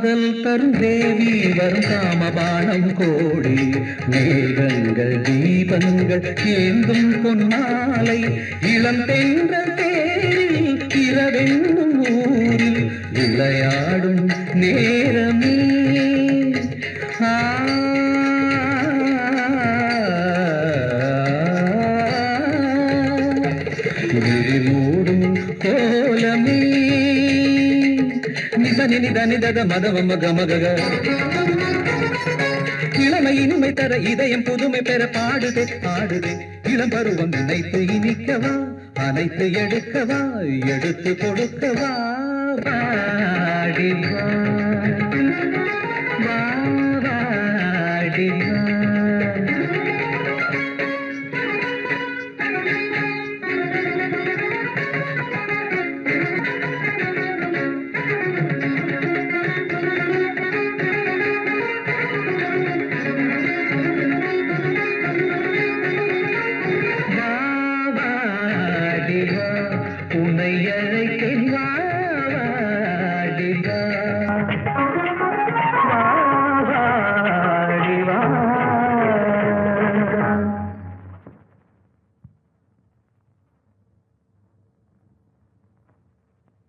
காதல் தரும் தேவி வரும் காமபானம் கோடி மேகங்கள் தீபங்கள் ஏந்தும் பொன்மாலை இளம் தென்றல் தேரில் இரவென்னும் ஊரில் விளையாடும் நேரமே விரிமூடும் கோலமே நிசனி நிதனிதத மதவ மக மக இளமை இனிமை தர இதயம் புதுமை பெற பாடுதே ஆடுதே இளம் பருவம் நினைத்து இனிக்கவா அனைத்து எடுக்கவா எடுத்து கொடுக்கவா வாடிவா வாடிவா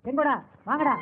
எங்கடா வாங்கடா.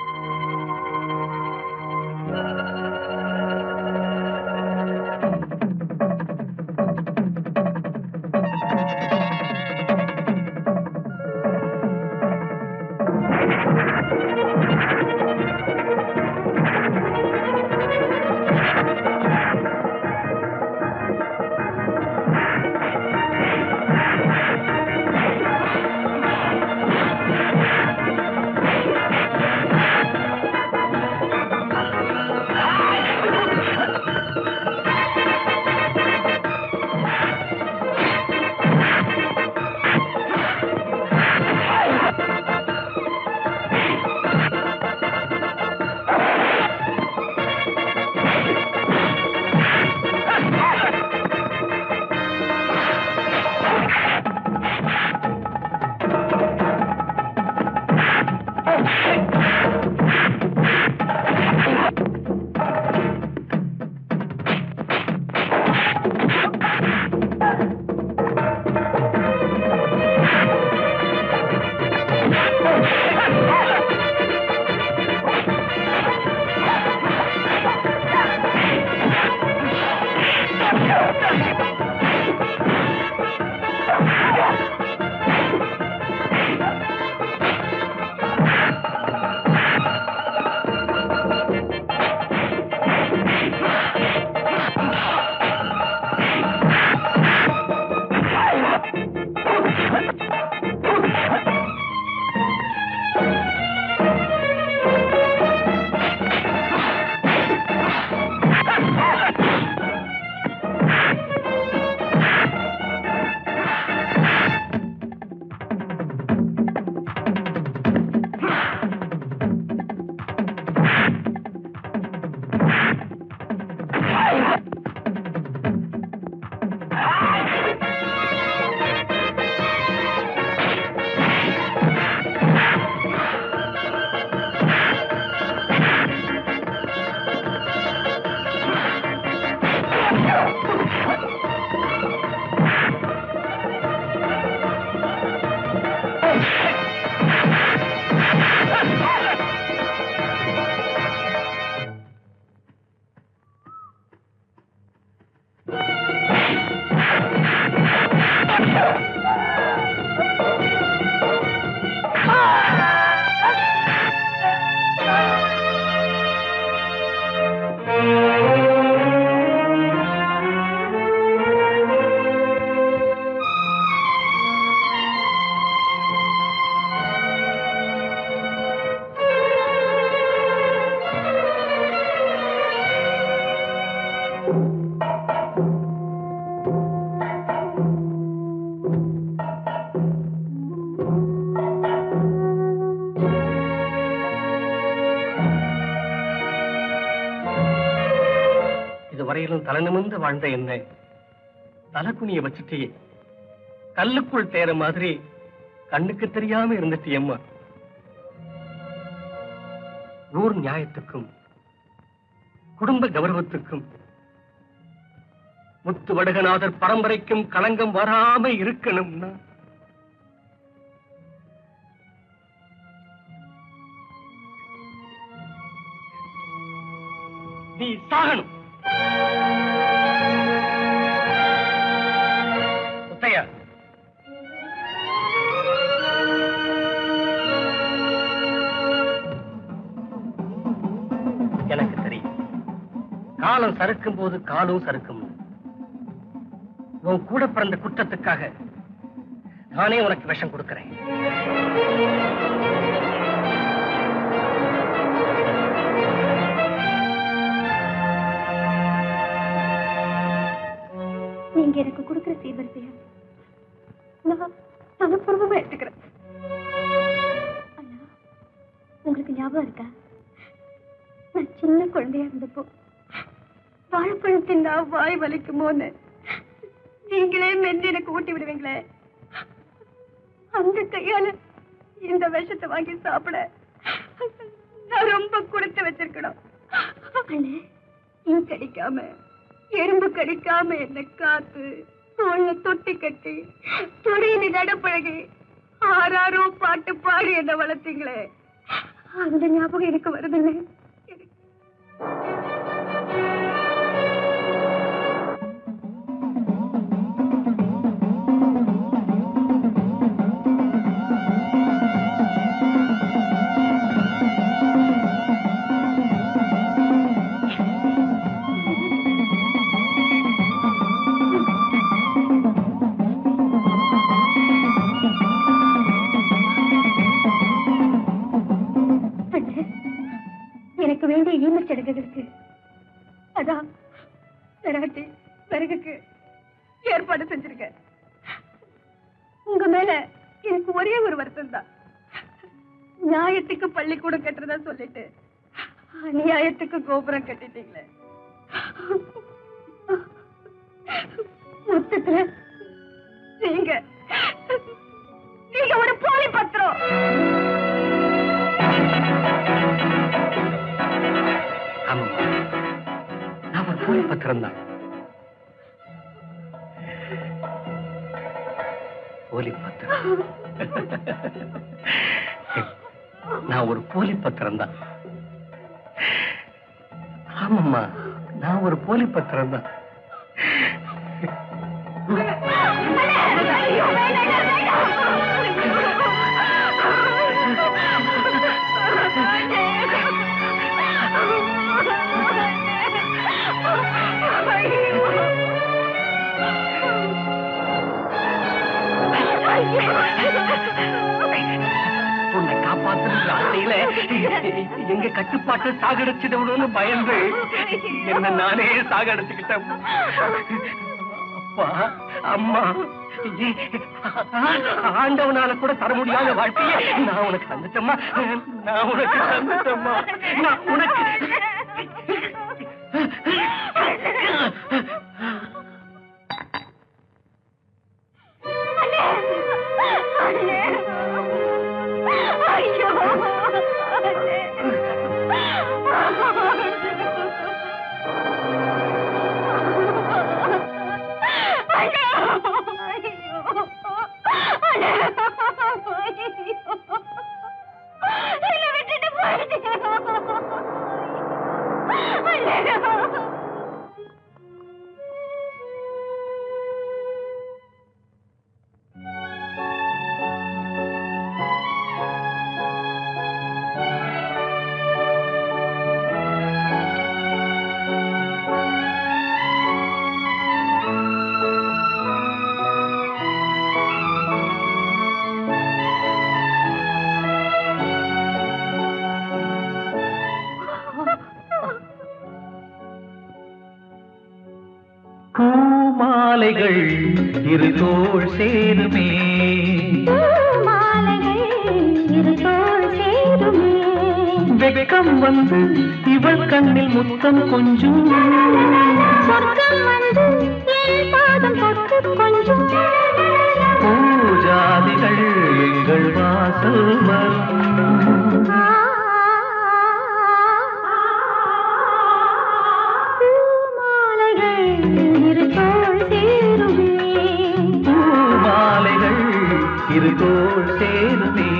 இதுவரையிலும் தலை நிமிர்ந்து வாழ்ந்த என்ன தலகுனிய வச்சுட்டே கல்லுக்குள் தேர மாதிரி கண்ணுக்கு தெரியாம இருந்துட்டு அம்மா. ஊர் நியாயத்துக்கும் குடும்ப கௌரவத்துக்கும் முத்து வடுகநாதர் பரம்பரைக்கும் களங்கம் வராம இருக்கணும்னா நீ சாகணும். முத்தையா, எனக்கு தெரியும் காலம் சறுக்கும் போது காலும் சறுக்கும். உன் கூட பிறந்த குற்றத்துக்காக நானே உனக்கு விஷம் கொடுக்கிறேன். நீங்க எனக்கு கொடுக்கிற சீவரிசையா நான் மனப்பூர்வமா எடுத்துக்கிறேன். அண்ணா, உங்களுக்கு ஞாபகம் இருக்கா? நான் சின்ன குழந்தையா இருந்தப்போ வாழைப்பழம் தின்னா வாய் வலிக்குமோன்னு நீங்களே மென்று எனக்கு ஊட்டி விடுவீங்களே, அந்த கையால இந்த விஷத்தை வாங்கி சாப்பிட நான் ரொம்ப கொடுத்து வச்சிருக்கணும். கடிக்காம எறும்பு கடிக்காம என்ன காத்து தோல்ல தொட்டி கட்டி தொடையில நடப்பழகி ஆறாரோ பாட்டு பாடி என்ன வளர்த்தீங்களே, அந்த ஞாபகம் எனக்கு வருதில்லை. எனக்கு வேண்டிய ஈமச் சடங்குகளுக்கு அதான் விராட்டி பிறகுக்கு ஏற்பாடு செஞ்சிருக்க. உங்க மேல எனக்கு ஒரே ஒரு வருத்தம் தான். நியாயத்துக்கு பள்ளிக்கூடம் கட்டுறதா சொல்லிட்டு அநியாயத்துக்கு கோபுரம் கட்டிட்டீங்களே. மொத்தத்துல நீங்க ஒரு போலி பத்திரம். நான் ஒரு போலி பத்திரம் தான். போலி பத்திரம். நான் ஒரு போலி பத்திரம் தான். ஆமாம்மா, நான் ஒரு போலி பத்திரம் தான். உன்னை காப்பாற்றுற ஆசையில எங்க கட்டுப்பாட்டு சாகடிச்சிடணும்னு பயந்து என்ன நானே சாகடிச்சுக்கிட்டேன். அப்பா அம்மா, ஆண்டவனால கூட தர முடியாத வாழ்க்கையை நான் உனக்கு தந்துட்டம்மா. நான் உனக்கு தந்துட்டம்மா. நான் உனக்கு பூமாலைகள் இரு தோள் சேருமே, வெக்கம் வந்து இவள் கண்ணில் முத்தம் கொஞ்சம், பூஜாதிகள் எங்கள் வாசல் வரும். இரு தோள் சேருமே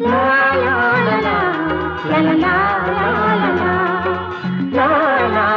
லா லா லா லா லா லா லா லா லா லா